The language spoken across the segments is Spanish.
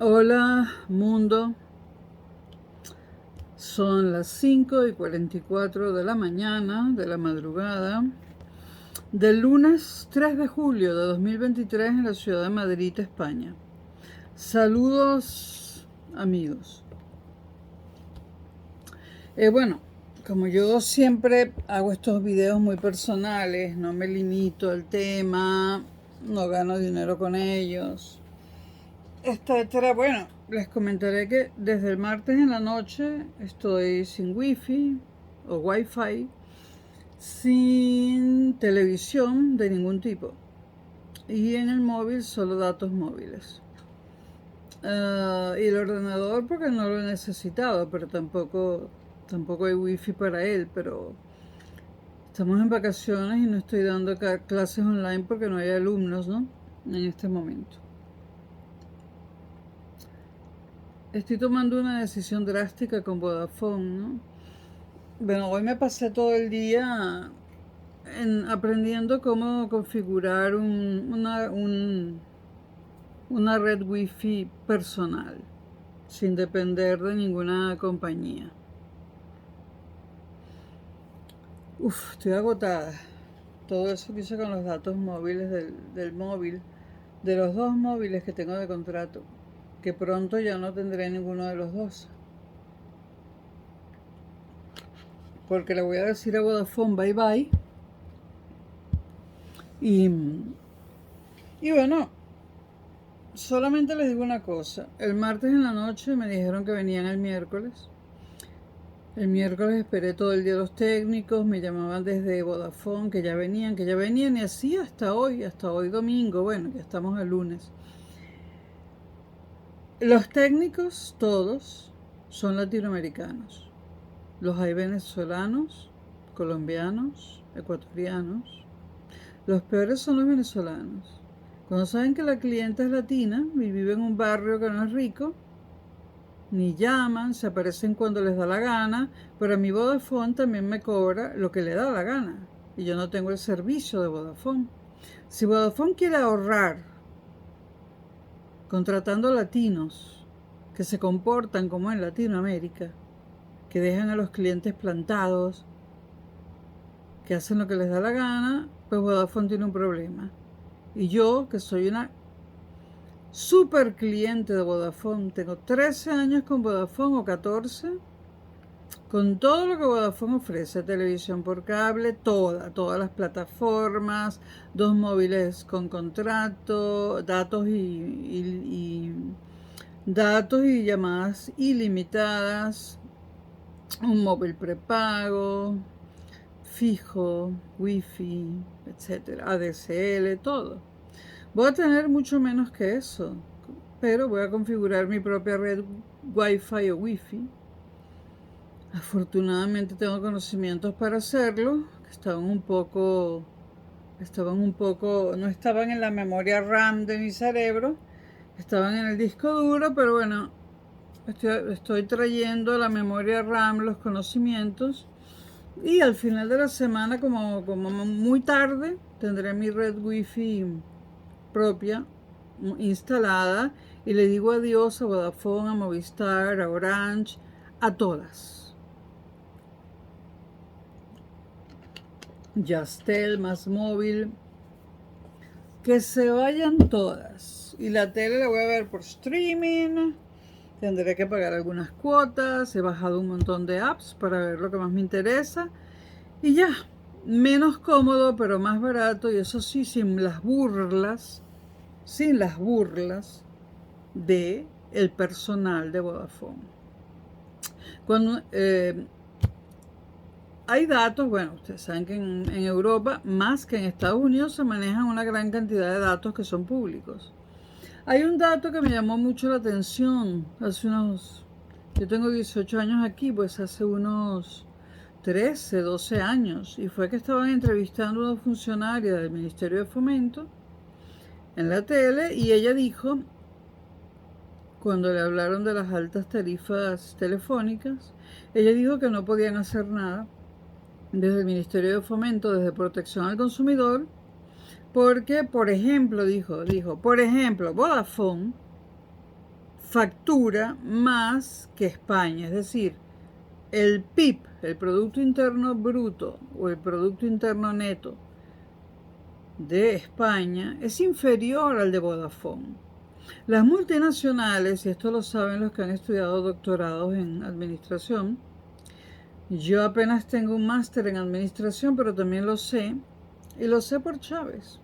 Hola mundo, son las 5:44 de la mañana, de la madrugada, del lunes 3 de julio de 2023 en la ciudad de Madrid, España. Saludos amigos. Bueno, como yo siempre hago estos videos muy personales, no me limito al tema, no gano dinero con ellos, etcétera. Bueno, les comentaré que desde el martes en la noche estoy sin wifi o wifi, sin televisión de ningún tipo y en el móvil solo datos móviles. Y el ordenador porque no lo he necesitado, pero tampoco hay wifi para él, pero estamos en vacaciones y no estoy dando clases online porque no hay alumnos, ¿no? En este momento. Estoy tomando una decisión drástica con Vodafone, ¿no? Bueno, hoy me pasé todo el día aprendiendo cómo configurar una red wifi personal, sin depender de ninguna compañía. Estoy agotada. Todo eso que hice con los datos móviles del móvil, de los dos móviles que tengo de contrato, que pronto ya no tendré ninguno de los dos. Porque le voy a decir a Vodafone bye bye. Y bueno, solamente les digo una cosa. El martes en la noche me dijeron que venían el miércoles. El miércoles esperé todo el día a los técnicos, me llamaban desde Vodafone que ya venían y así hasta hoy domingo, bueno, ya estamos el lunes. Los técnicos todos son latinoamericanos. Los hay venezolanos, colombianos, ecuatorianos. Los peores son los venezolanos. Cuando saben que la clienta es latina y vive en un barrio que no es rico, ni llaman, se aparecen cuando les da la gana, pero a mi Vodafone también me cobra lo que le da la gana. Y yo no tengo el servicio de Vodafone. Si Vodafone quiere ahorrar contratando latinos que se comportan como en Latinoamérica, que dejan a los clientes plantados, que hacen lo que les da la gana, pues Vodafone tiene un problema. Y yo, que soy una super cliente de Vodafone, tengo 13 años con Vodafone o 14, con todo lo que Vodafone ofrece, televisión por cable, todas las plataformas, dos móviles con contrato, datos y llamadas ilimitadas, un móvil prepago, fijo, wifi, etcétera, ADSL, todo. Voy a tener mucho menos que eso, pero voy a configurar mi propia red Wi-Fi o Wi-Fi. Afortunadamente tengo conocimientos para hacerlo, que no estaban en la memoria RAM de mi cerebro, estaban en el disco duro, pero bueno, estoy trayendo a la memoria RAM los conocimientos y al final de la semana, como muy tarde, tendré mi red Wi-Fi propia instalada y le digo adiós a Vodafone, a Movistar, a Orange, a todas. Yastel, Más Móvil, que se vayan todas. Y la tele la voy a ver por streaming, tendré que pagar algunas cuotas, he bajado un montón de apps para ver lo que más me interesa y ya, menos cómodo pero más barato y eso sí, sin las burlas de el personal de Vodafone. Cuando hay datos, bueno, ustedes saben que en Europa, más que en Estados Unidos, se manejan una gran cantidad de datos que son públicos. Hay un dato que me llamó mucho la atención yo tengo 18 años aquí, pues hace unos 13, 12 años, y fue que estaban entrevistando a una funcionaria del Ministerio de Fomento en la tele y ella dijo, cuando le hablaron de las altas tarifas telefónicas, ella dijo que no podían hacer nada desde el Ministerio de Fomento, desde Protección al Consumidor, porque, por ejemplo, dijo, por ejemplo, Vodafone factura más que España, es decir, el PIB, el Producto Interno Bruto o el Producto Interno Neto de España es inferior al de Vodafone. Las multinacionales, y esto lo saben los que han estudiado doctorados en administración, yo apenas tengo un máster en administración, pero también lo sé, y lo sé por Chávez,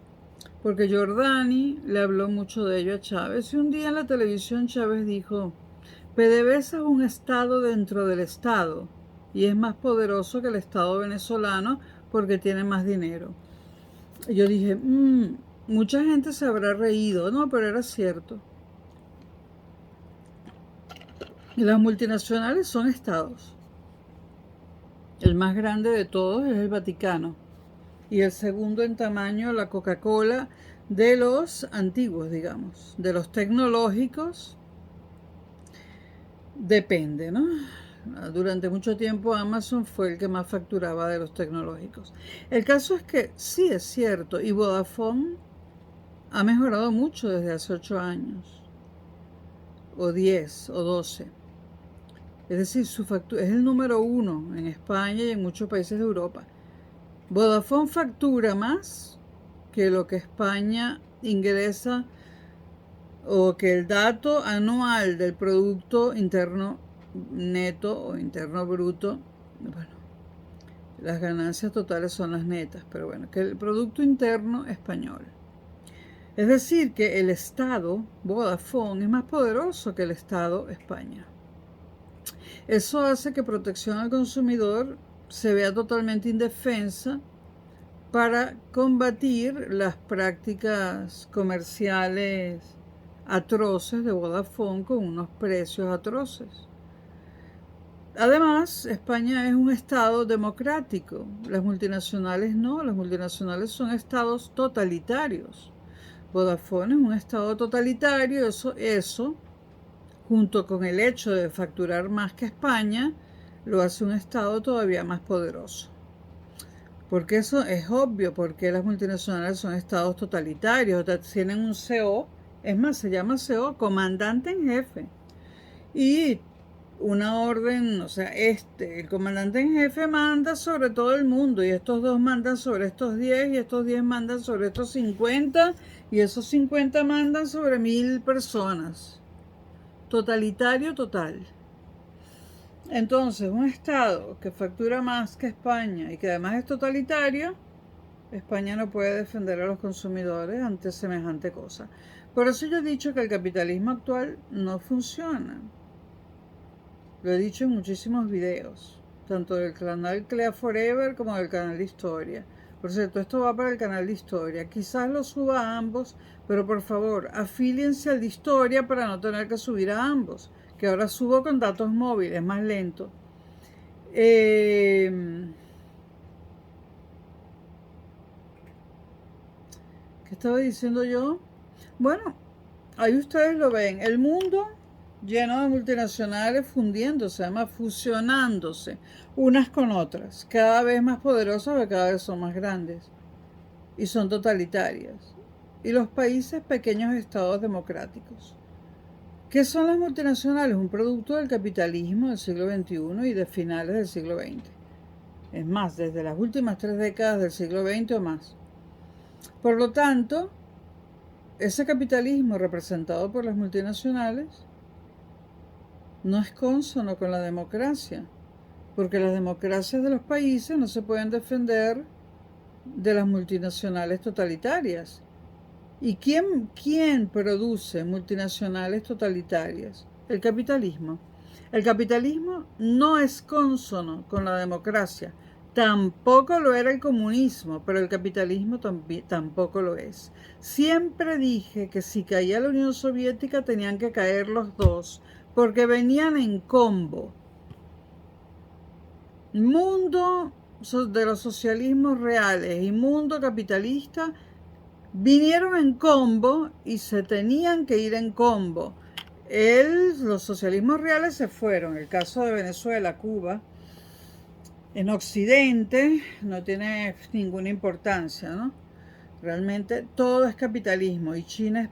porque Giordani le habló mucho de ello a Chávez, y un día en la televisión Chávez dijo, PDVSA es un estado dentro del estado, y es más poderoso que el estado venezolano porque tiene más dinero. Y yo dije, mucha gente se habrá reído, no, pero era cierto. Y las multinacionales son estados. El más grande de todos es el Vaticano. Y el segundo en tamaño, la Coca-Cola, de los antiguos, digamos. De los tecnológicos, depende, ¿no? Durante mucho tiempo Amazon fue el que más facturaba de los tecnológicos. El caso es que sí es cierto, y Vodafone ha mejorado mucho desde hace 8 años, o 10, o 12. Es decir, su factura es el número 1 en España y en muchos países de Europa. Vodafone factura más que lo que España ingresa o que el dato anual del Producto Interno Neto o Interno Bruto, bueno, las ganancias totales son las netas, pero bueno, que el Producto Interno Español. Es decir, que el Estado, Vodafone, es más poderoso que el Estado España. Eso hace que protección al consumidor se vea totalmente indefensa para combatir las prácticas comerciales atroces de Vodafone con unos precios atroces. Además, España es un estado democrático, las multinacionales no, las multinacionales son estados totalitarios. Vodafone es un estado totalitario, eso junto con el hecho de facturar más que España, lo hace un estado todavía más poderoso. Porque eso es obvio, porque las multinacionales son estados totalitarios, tienen un CO, es más, se llama CO, comandante en jefe. Y una orden, o sea, el comandante en jefe manda sobre todo el mundo, y estos dos mandan sobre estos 10, y estos 10 mandan sobre estos 50, y esos 50 mandan sobre 1000 personas. Totalitario total. Entonces, un estado que factura más que España y que además es totalitario, España no puede defender a los consumidores ante semejante cosa. Por eso yo he dicho que el capitalismo actual no funciona. Lo he dicho en muchísimos videos, tanto del canal Clea Forever como del canal de Historia. Por cierto, esto va para el canal de Historia. Quizás lo suba a ambos, pero por favor, afíliense al de Historia para no tener que subir a ambos, que ahora subo con datos móviles, más lento. ¿Qué estaba diciendo yo? Bueno, ahí ustedes lo ven. El mundo lleno de multinacionales fundiéndose, además fusionándose unas con otras, cada vez más poderosas porque cada vez son más grandes y son totalitarias. Y los países pequeños estados democráticos. ¿Qué son las multinacionales? Un producto del capitalismo del siglo XXI y de finales del siglo XX. Es más, desde las últimas 3 décadas del siglo XX o más. Por lo tanto, ese capitalismo representado por las multinacionales no es consono con la democracia, porque las democracias de los países no se pueden defender de las multinacionales totalitarias. ¿Y quién produce multinacionales totalitarias? El capitalismo. El capitalismo no es consono con la democracia. Tampoco lo era el comunismo, pero el capitalismo tampoco lo es. Siempre dije que si caía la Unión Soviética tenían que caer los dos, porque venían en combo. Mundo de los socialismos reales y mundo capitalista vinieron en combo y se tenían que ir en combo. Los socialismos reales se fueron, el caso de Venezuela, Cuba, en Occidente no tiene ninguna importancia, ¿no? Realmente todo es capitalismo y China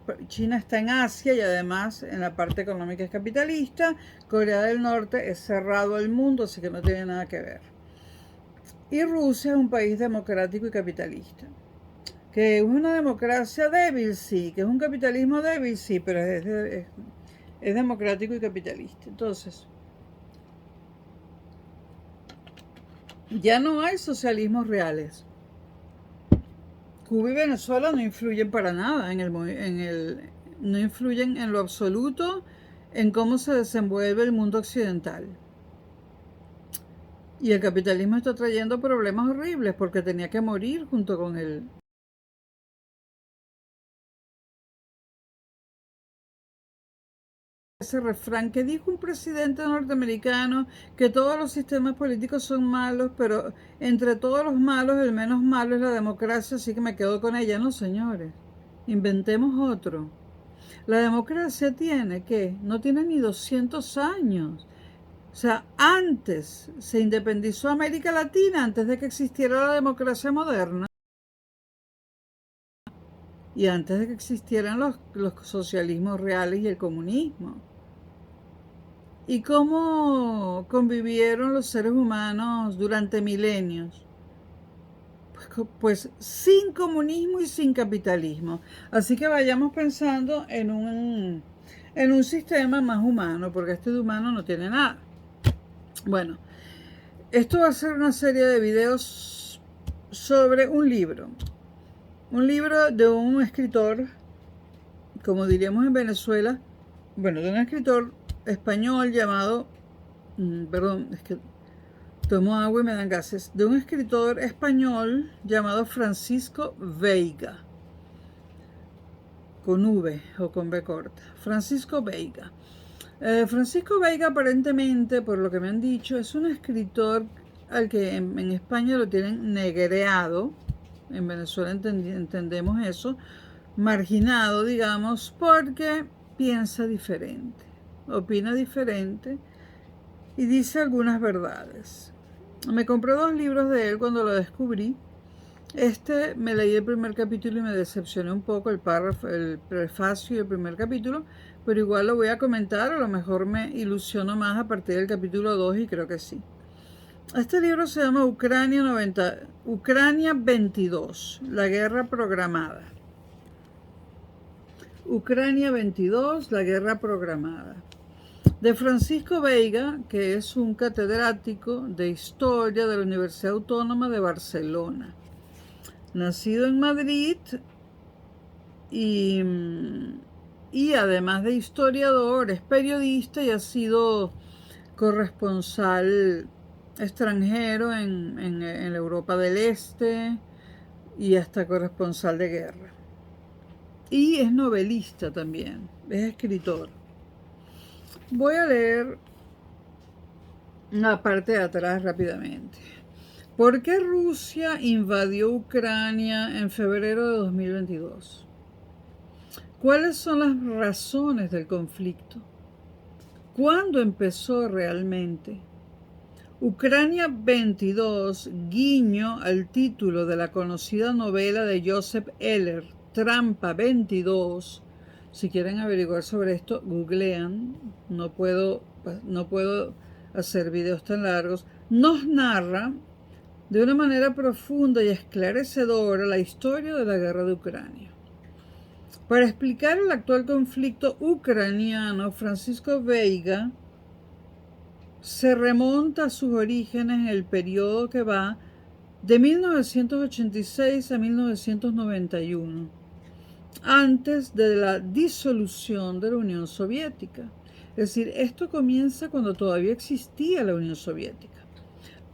está en Asia y además en la parte económica es capitalista. Corea del Norte es cerrado al mundo, así que no tiene nada que ver. Y Rusia es un país democrático y capitalista. Que es una democracia débil, sí, que es un capitalismo débil, sí, pero es democrático y capitalista. Entonces, ya no hay socialismos reales. Cuba y Venezuela no influyen para nada no influyen en lo absoluto en cómo se desenvuelve el mundo occidental. Y el capitalismo está trayendo problemas horribles porque tenía que morir junto con él. Ese refrán que dijo un presidente norteamericano que todos los sistemas políticos son malos, pero entre todos los malos el menos malo es la democracia, así que me quedo con ella. No, señores, inventemos otro. La democracia no tiene ni 200 años. O sea, antes se independizó América Latina, antes de que existiera la democracia moderna y antes de que existieran los socialismos reales y el comunismo. ¿Y cómo convivieron los seres humanos durante milenios? Pues sin comunismo y sin capitalismo. Así que vayamos pensando en un sistema más humano, porque este de humano no tiene nada. Bueno, esto va a ser una serie de videos sobre un libro de un escritor, como diríamos en Venezuela, bueno, de un escritor español llamado, perdón, es que tomo agua y me dan gases, de un escritor español llamado Francisco Veiga, con V o con B corta, Francisco Veiga. Francisco Veiga aparentemente, por lo que me han dicho, es un escritor al que en España lo tienen negreado, en Venezuela entendemos eso, marginado, digamos, porque piensa diferente, opina diferente y dice algunas verdades. Me compré 2 libros de él cuando lo descubrí. Me leí el primer capítulo y me decepcioné un poco el prefacio y el primer capítulo, pero igual lo voy a comentar, a lo mejor me ilusiono más a partir del capítulo 2 y creo que sí. Este libro se llama Ucrania 22, la guerra programada. Ucrania 22, la guerra programada. De Francisco Veiga, que es un catedrático de historia de la Universidad Autónoma de Barcelona. Nacido en Madrid y además de historiador, es periodista y ha sido corresponsal extranjero en la Europa del Este y hasta corresponsal de guerra. Y es novelista también, es escritor. Voy a leer una parte de atrás rápidamente. ¿Por qué Rusia invadió Ucrania en febrero de 2022? ¿Cuáles son las razones del conflicto? ¿Cuándo empezó realmente? Ucrania 22, guiño al título de la conocida novela de Joseph Heller, Trampa 22. Si quieren averiguar sobre esto, googlean. No puedo hacer videos tan largos. Nos narra de una manera profunda y esclarecedora la historia de la guerra de Ucrania. Para explicar el actual conflicto ucraniano, Francisco Veiga se remonta a sus orígenes en el periodo que va de 1986 a 1991, antes de la disolución de la Unión Soviética. Es decir, esto comienza cuando todavía existía la Unión Soviética.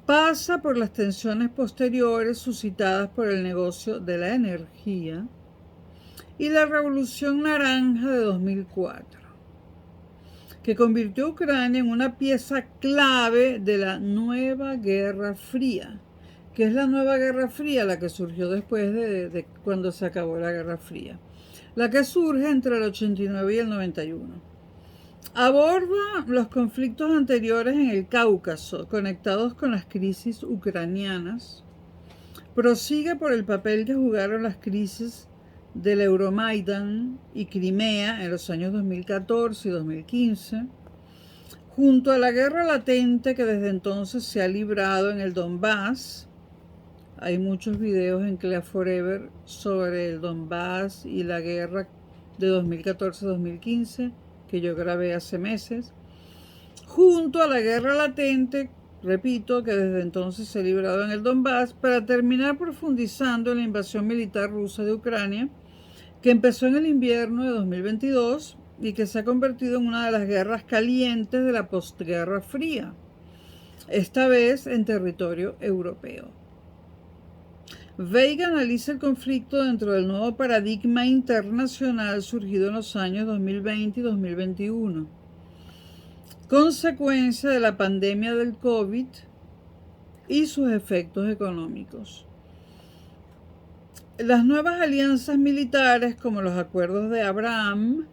Pasa por las tensiones posteriores suscitadas por el negocio de la energía y la Revolución Naranja de 2004, que convirtió a Ucrania en una pieza clave de la nueva Guerra Fría. ¿Qué es la nueva Guerra Fría? La que surgió después de cuando se acabó la Guerra Fría. La que surge entre el 89 y el 91. Aborda los conflictos anteriores en el Cáucaso, conectados con las crisis ucranianas, prosigue por el papel que jugaron las crisis del Euromaidan y Crimea en los años 2014 y 2015, junto a la guerra latente que desde entonces se ha librado en el Donbass. Hay muchos videos en Clea Forever sobre el Donbass y la guerra de 2014-2015 que yo grabé hace meses, junto a la guerra latente, repito, que desde entonces se ha librado en el Donbass, para terminar profundizando en la invasión militar rusa de Ucrania, que empezó en el invierno de 2022 y que se ha convertido en una de las guerras calientes de la postguerra fría, esta vez en territorio europeo. Veiga analiza el conflicto dentro del nuevo paradigma internacional surgido en los años 2020 y 2021, consecuencia de la pandemia del COVID y sus efectos económicos. Las nuevas alianzas militares, como los acuerdos de Abraham,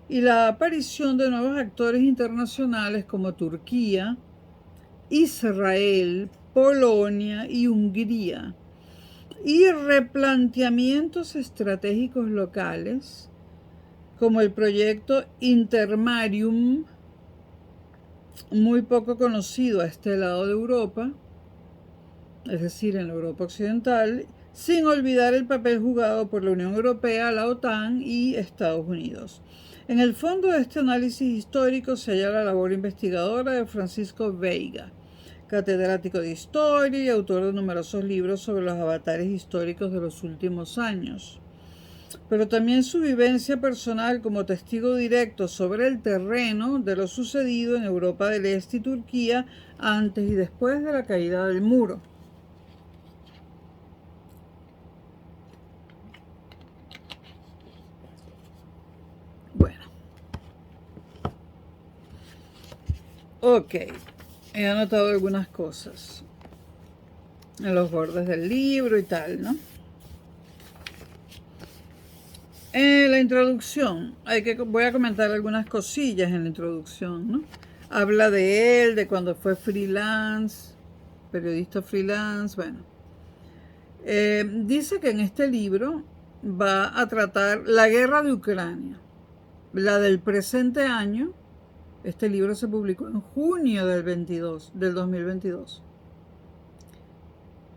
y la aparición de nuevos actores internacionales como Turquía, Israel, Polonia y Hungría, y replanteamientos estratégicos locales, como el proyecto Intermarium, muy poco conocido a este lado de Europa, es decir, en la Europa occidental, sin olvidar el papel jugado por la Unión Europea, la OTAN y Estados Unidos. En el fondo de este análisis histórico se halla la labor investigadora de Francisco Veiga, catedrático de Historia y autor de numerosos libros sobre los avatares históricos de los últimos años, pero también su vivencia personal como testigo directo sobre el terreno de lo sucedido en Europa del Este y Turquía antes y después de la caída del muro. Bueno, ok, he anotado algunas cosas en los bordes del libro y tal, ¿no? En la introducción, voy a comentar algunas cosillas en la introducción, ¿no? Habla de él, de cuando fue freelance, periodista freelance, bueno. Dice que en este libro va a tratar la guerra de Ucrania, la del presente año. Este libro se publicó en junio del 2022.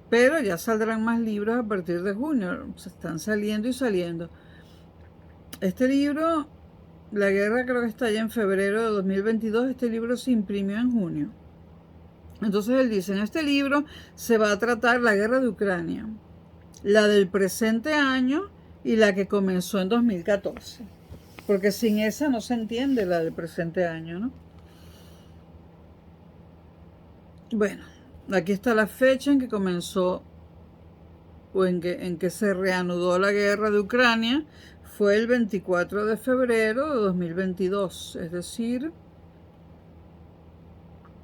Pero ya saldrán más libros a partir de junio, se están saliendo y saliendo. Este libro, la guerra creo que está ya en febrero de 2022, este libro se imprimió en junio. Entonces él dice, en este libro se va a tratar la guerra de Ucrania, la del presente año y la que comenzó en 2014. Porque sin esa no se entiende la del presente año, ¿no? Bueno, aquí está la fecha en que comenzó o en que se reanudó la guerra de Ucrania. Fue el 24 de febrero de 2022, es decir,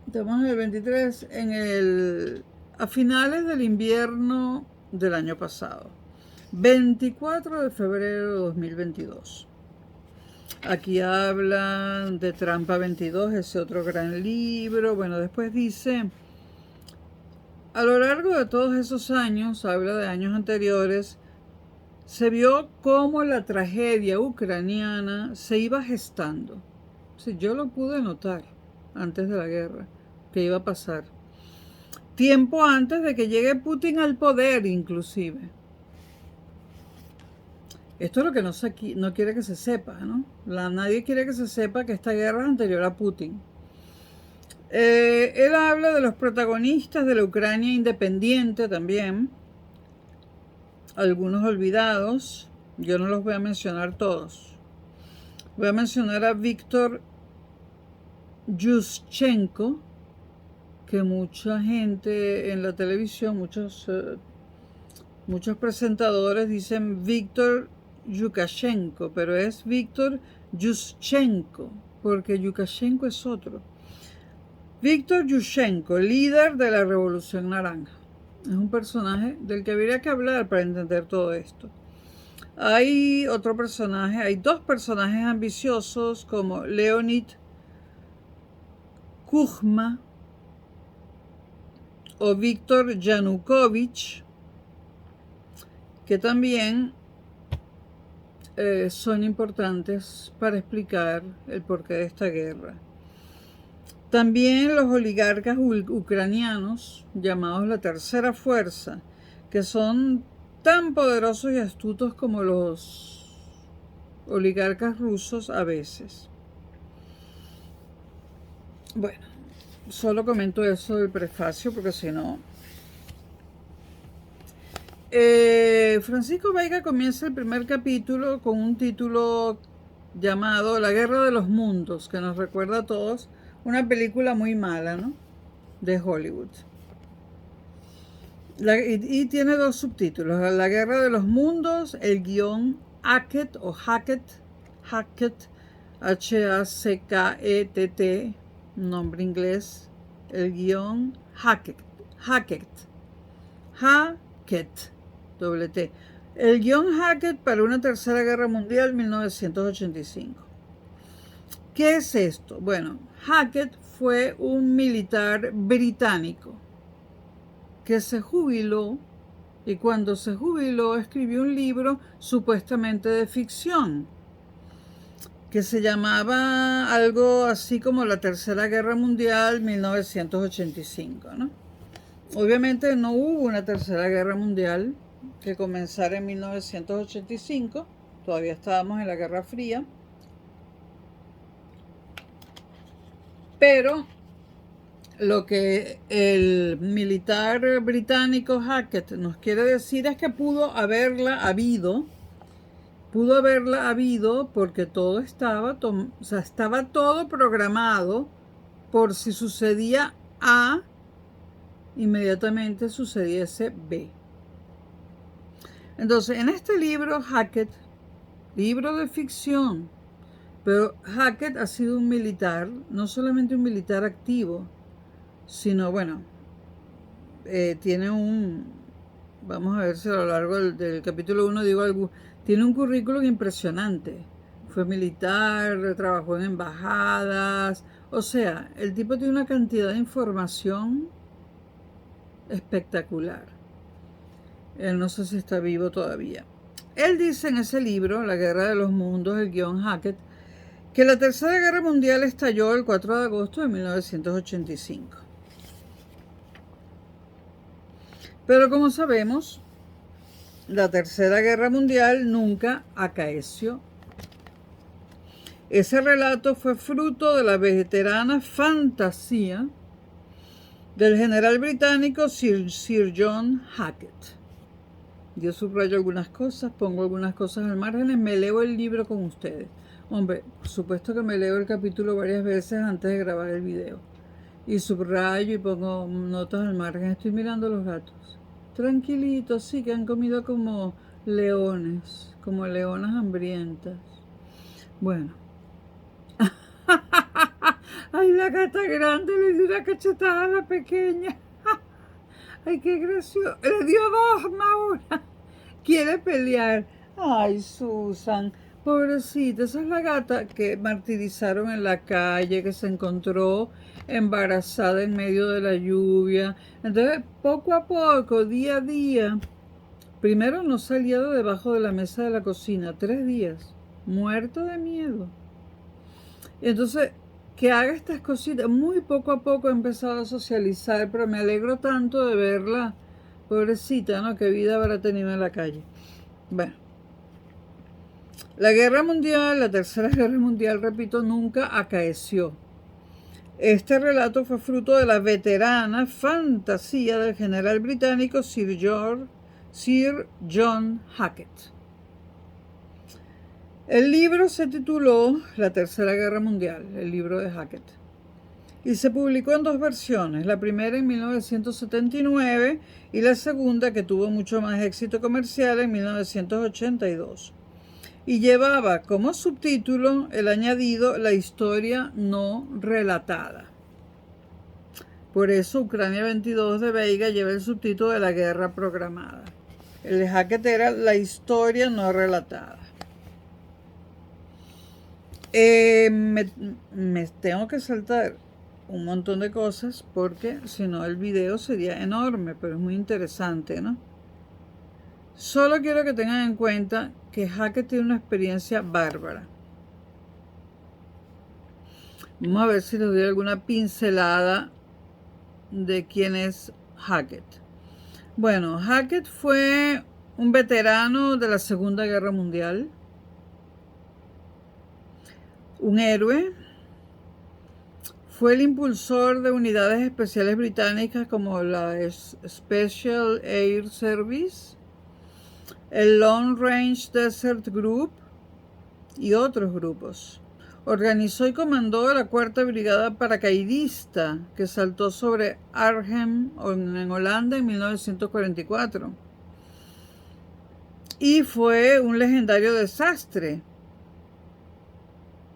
estamos en el 23, a finales del invierno del año pasado. 24 de febrero de 2022. Aquí hablan de Trampa 22, ese otro gran libro. Bueno, después dice, a lo largo de todos esos años, habla de años anteriores, se vio cómo la tragedia ucraniana se iba gestando. Sí, yo lo pude notar antes de la guerra, que iba a pasar. Tiempo antes de que llegue Putin al poder, inclusive. Esto es lo que no quiere que se sepa, ¿no? Nadie quiere que se sepa que esta guerra es anterior a Putin. Él habla de los protagonistas de la Ucrania independiente también, algunos olvidados, yo no los voy a mencionar todos. Voy a mencionar a Víctor Yushchenko, que mucha gente en la televisión, muchos presentadores dicen Víctor Yukashenko, pero es Víctor Yushchenko, porque Yukashenko es otro. Víctor Yushchenko, líder de la Revolución Naranja. Es un personaje del que habría que hablar para entender todo esto. Hay dos personajes ambiciosos como Leonid Kuzma o Víctor Yanukovych, que también son importantes para explicar el porqué de esta guerra. También los oligarcas ucranianos, llamados la tercera fuerza, que son tan poderosos y astutos como los oligarcas rusos a veces. Bueno, solo comento eso del prefacio porque si no... Francisco Veiga comienza el primer capítulo con un título llamado La Guerra de los Mundos, que nos recuerda a todos una película muy mala, ¿no? De Hollywood. Y tiene dos subtítulos: La Guerra de los Mundos, el guión Hackett o Hackett, Hackett, nombre inglés, el guión Hackett, doble T. El guión Hackett para una tercera guerra mundial 1985. ¿Qué es esto? Bueno, Hackett fue un militar británico que se jubiló y cuando se jubiló escribió un libro supuestamente de ficción que se llamaba algo así como La Tercera Guerra Mundial 1985, ¿no? Obviamente no hubo una Tercera Guerra Mundial que comenzara en 1985, todavía estábamos en la Guerra Fría, pero lo que el militar británico Hackett nos quiere decir es que pudo haberla habido porque todo estaba todo programado por si sucedía A, inmediatamente sucediese B. Entonces, en este libro, Hackett, libro de ficción, pero Hackett ha sido un militar, no solamente un militar activo, sino, bueno, tiene vamos a ver si a lo largo del capítulo 1 digo algo, tiene un currículum impresionante. Fue militar, trabajó en embajadas, o sea, el tipo tiene una cantidad de información espectacular. Él no sé si está vivo todavía. Él dice en ese libro, La Guerra de los Mundos, el guión Hackett, que la Tercera Guerra Mundial estalló el 4 de agosto de 1985. Pero como sabemos, la Tercera Guerra Mundial nunca acaeció. Ese relato fue fruto de la veterana fantasía del general británico Sir John Hackett. Yo subrayo algunas cosas, pongo algunas cosas al margen, me leo el libro con ustedes. Hombre, por supuesto que me leo el capítulo varias veces antes de grabar el video. Y subrayo y pongo notas al margen. Estoy mirando los gatos. Tranquilitos, sí, que han comido como leones, como leonas hambrientas. Bueno. Ay, la gata grande le dio una cachetada a la pequeña. Ay, qué gracioso. Le dio dos, Maura. Quiere pelear. Ay, Susan. Pobrecita. Esa es la gata que martirizaron en la calle, que se encontró embarazada en medio de la lluvia. Entonces, poco a poco, día a día, primero no salía de debajo de la mesa de la cocina. 3 días. Muerto de miedo. Y entonces, que haga estas cositas, muy poco a poco he empezado a socializar, pero me alegro tanto de verla, pobrecita, ¿no? Qué vida habrá tenido en la calle. Bueno, la guerra mundial, la tercera guerra mundial, repito, nunca acaeció. Este relato fue fruto de la veterana fantasía del general británico Sir John Hackett. El libro se tituló La Tercera Guerra Mundial, el libro de Hackett, y se publicó en 2 versiones, la primera en 1979 y la segunda, que tuvo mucho más éxito comercial, en 1982. Y llevaba como subtítulo el añadido La historia no relatada. Por eso Ucrania 22 de Veiga lleva el subtítulo de La guerra programada. El de Hackett era La historia no relatada. Me tengo que saltar un montón de cosas porque si no el video sería enorme, pero es muy interesante, ¿no? Solo quiero que tengan en cuenta que Hackett tiene una experiencia bárbara. Vamos a ver si les doy alguna pincelada de quién es Hackett. Bueno, Hackett fue un veterano de la Segunda Guerra Mundial, un héroe. Fue el impulsor de unidades especiales británicas como la Special Air Service, el Long Range Desert Group y otros grupos. Organizó y comandó la 4ª Brigada Paracaidista que saltó sobre Arnhem en Holanda en 1944. Y fue un legendario desastre,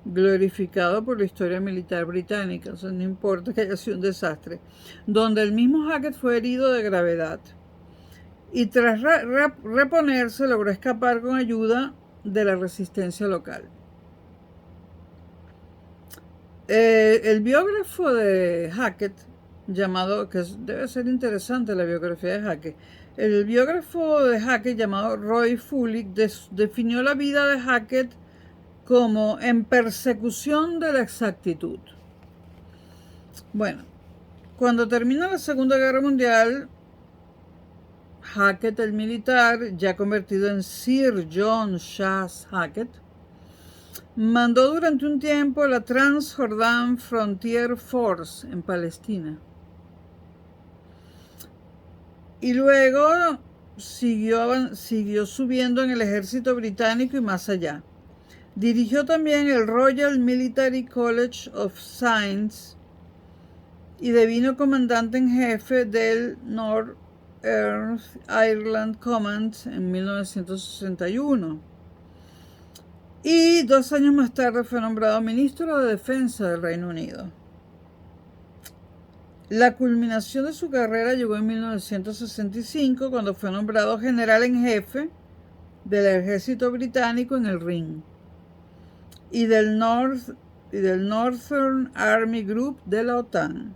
glorificado por la historia militar británica, o sea, no importa que haya sido un desastre, donde el mismo Hackett fue herido de gravedad. Y tras reponerse logró escapar con ayuda de la resistencia local. El biógrafo de Hackett, llamado, que debe ser interesante la biografía de Hackett, el biógrafo de Hackett llamado Roy Fulick definió la vida de Hackett como en persecución de la exactitud. Bueno, cuando termina la Segunda Guerra Mundial, Hackett, el militar, ya convertido en Sir John Chas Hackett, mandó durante un tiempo la Transjordan Frontier Force en Palestina. Y luego siguió subiendo en el ejército británico y más allá. Dirigió también el Royal Military College of Science y devino comandante en jefe del North Ireland Command en 1961. Y 2 años más tarde fue nombrado ministro de Defensa del Reino Unido. La culminación de su carrera llegó en 1965 cuando fue nombrado general en jefe del ejército británico en el Rin y del Northern Army Group de la OTAN.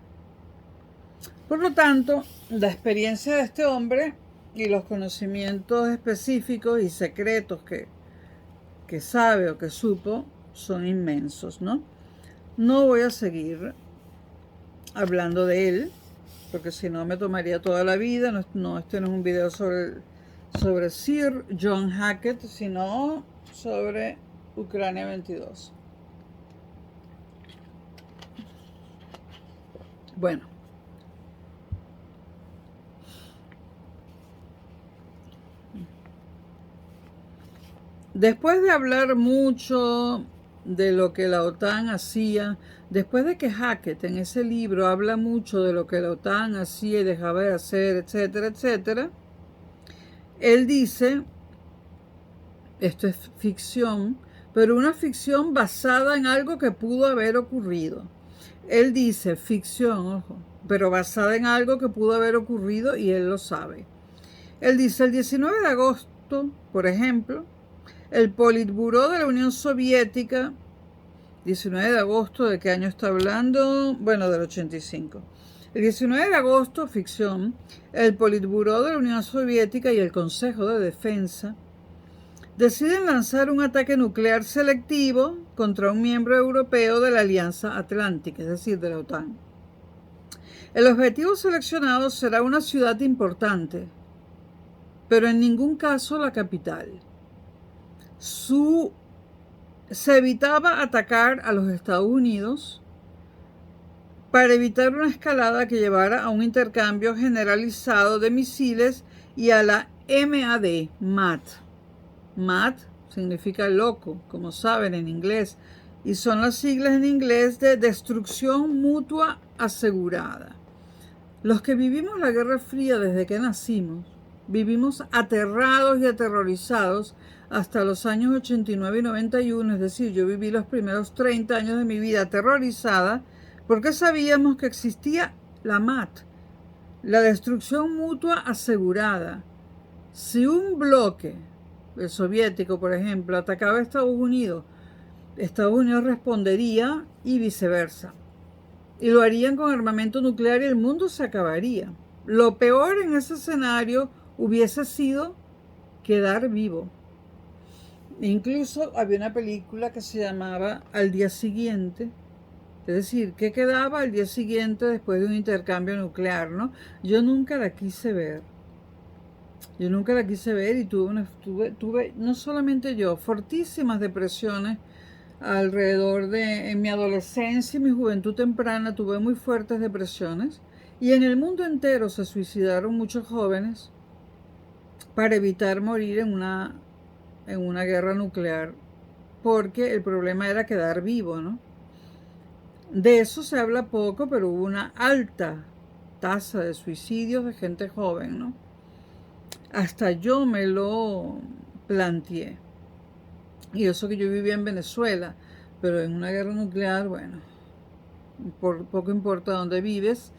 Por lo tanto, la experiencia de este hombre y los conocimientos específicos y secretos que sabe o que supo son inmensos, ¿no? No voy a seguir hablando de él, porque si no me tomaría toda la vida. No, este no es un video sobre Sir John Hackett, sino sobre Ucrania 22. Bueno. Después de hablar mucho de lo que la OTAN hacía, después de que Hackett en ese libro habla mucho de lo que la OTAN hacía y dejaba de hacer, etcétera, etcétera, él dice, esto es ficción, pero una ficción basada en algo que pudo haber ocurrido. Él dice ficción, ojo, pero basada en algo que pudo haber ocurrido y él lo sabe. Él dice, el 19 de agosto, por ejemplo, el Politburó de la Unión Soviética, 19 de agosto, ¿de qué año está hablando? Bueno, del 85. El 19 de agosto, ficción, el Politburó de la Unión Soviética y el Consejo de Defensa deciden lanzar un ataque nuclear selectivo contra un miembro europeo de la Alianza Atlántica, es decir, de la OTAN. El objetivo seleccionado será una ciudad importante, pero en ningún caso la capital. Se evitaba atacar a los Estados Unidos para evitar una escalada que llevara a un intercambio generalizado de misiles y a la MAD, MAD. MAD significa loco, como saben en inglés, y son las siglas en inglés de destrucción mutua asegurada. Los que vivimos la Guerra Fría desde que nacimos, vivimos aterrados y aterrorizados hasta los años 89 y 91, es decir, yo viví los primeros 30 años de mi vida aterrorizada porque sabíamos que existía la MAD, la destrucción mutua asegurada. Si un bloque, el soviético por ejemplo, atacaba a Estados Unidos respondería y viceversa. Y lo harían con armamento nuclear y el mundo se acabaría. Lo peor en ese escenario hubiese sido quedar vivo. Incluso había una película que se llamaba Al día siguiente, es decir, ¿qué quedaba al día siguiente después de un intercambio nuclear, no? Yo nunca la quise ver. Yo nunca la quise ver y tuve no solamente yo, fortísimas depresiones alrededor en mi adolescencia y mi juventud temprana tuve muy fuertes depresiones y en el mundo entero se suicidaron muchos jóvenes para evitar morir en una guerra nuclear, porque el problema era quedar vivo, ¿no? De eso se habla poco, pero hubo una alta tasa de suicidios de gente joven, ¿no? Hasta yo me lo planteé. Y eso que yo vivía en Venezuela, pero en una guerra nuclear, bueno, poco importa dónde vives,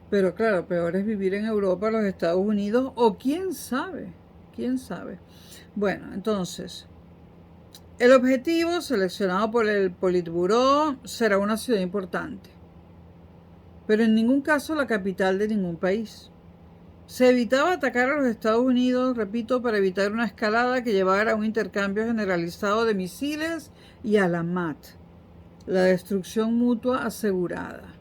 pero claro, peor es vivir en Europa, los Estados Unidos, o quién sabe, quién sabe. Bueno, entonces, el objetivo seleccionado por el Politburó será una ciudad importante, pero en ningún caso la capital de ningún país. Se evitaba atacar a los Estados Unidos, repito, para evitar una escalada que llevara a un intercambio generalizado de misiles y a la MAT, la destrucción mutua asegurada.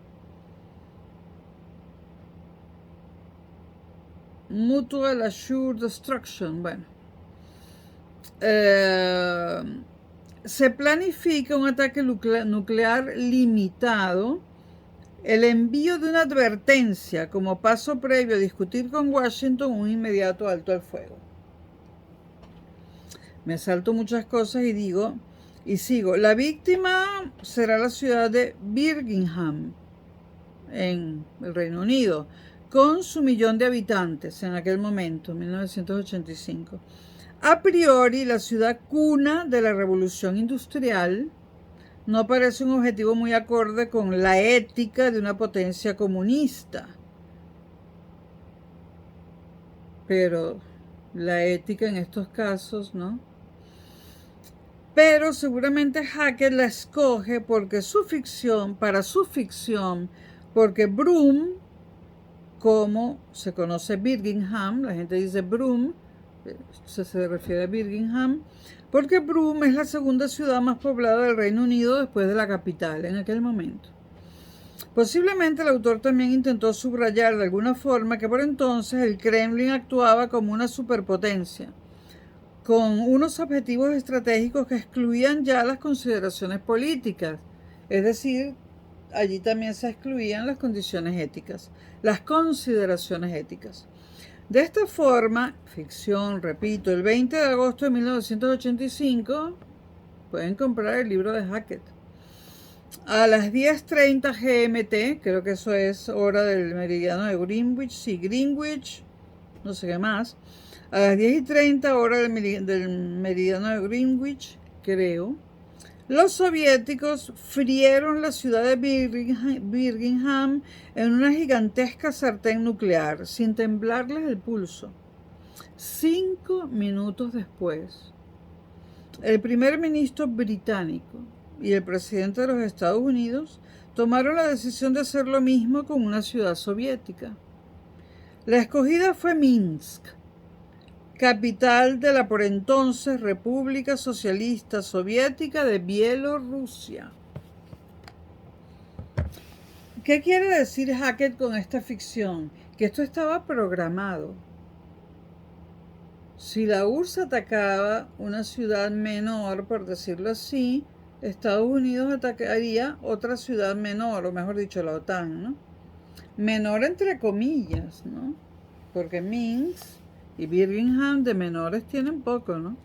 Mutual Assured Destruction, bueno. Se planifica un ataque nuclear limitado, el envío de una advertencia como paso previo a discutir con Washington un inmediato alto al fuego. Me salto muchas cosas y sigo. La víctima será la ciudad de Birmingham, en el Reino Unido, con su 1.000.000 de habitantes en aquel momento, 1985. A priori, la ciudad cuna de la revolución industrial no parece un objetivo muy acorde con la ética de una potencia comunista. Pero la ética en estos casos, ¿no? Pero seguramente Hackett la escoge porque para su ficción, porque Broome, como se conoce Birmingham, la gente dice Broome, se refiere a Birmingham, porque Broome es la segunda ciudad más poblada del Reino Unido después de la capital en aquel momento. Posiblemente el autor también intentó subrayar de alguna forma que por entonces el Kremlin actuaba como una superpotencia, con unos objetivos estratégicos que excluían ya las consideraciones políticas, es decir, allí también se excluían las condiciones éticas, las consideraciones éticas. De esta forma, ficción, repito, el 20 de agosto de 1985, pueden comprar el libro de Hackett. A las 10:30 GMT, creo que eso es hora del meridiano de Greenwich, sí, Greenwich, no sé qué más. A las 10:30 hora del meridiano de Greenwich, creo, los soviéticos frieron la ciudad de Birmingham en una gigantesca sartén nuclear, sin temblarles el pulso. 5 minutos después, el primer ministro británico y el presidente de los Estados Unidos tomaron la decisión de hacer lo mismo con una ciudad soviética. La escogida fue Minsk, capital de la por entonces República Socialista Soviética de Bielorrusia. ¿Qué quiere decir Hackett con esta ficción? Que esto estaba programado. Si la URSS atacaba una ciudad menor, por decirlo así, Estados Unidos atacaría otra ciudad menor, o mejor dicho, la OTAN, ¿no? Menor entre comillas, ¿no? Porque Minsk y Birmingham de menores tienen poco, ¿no?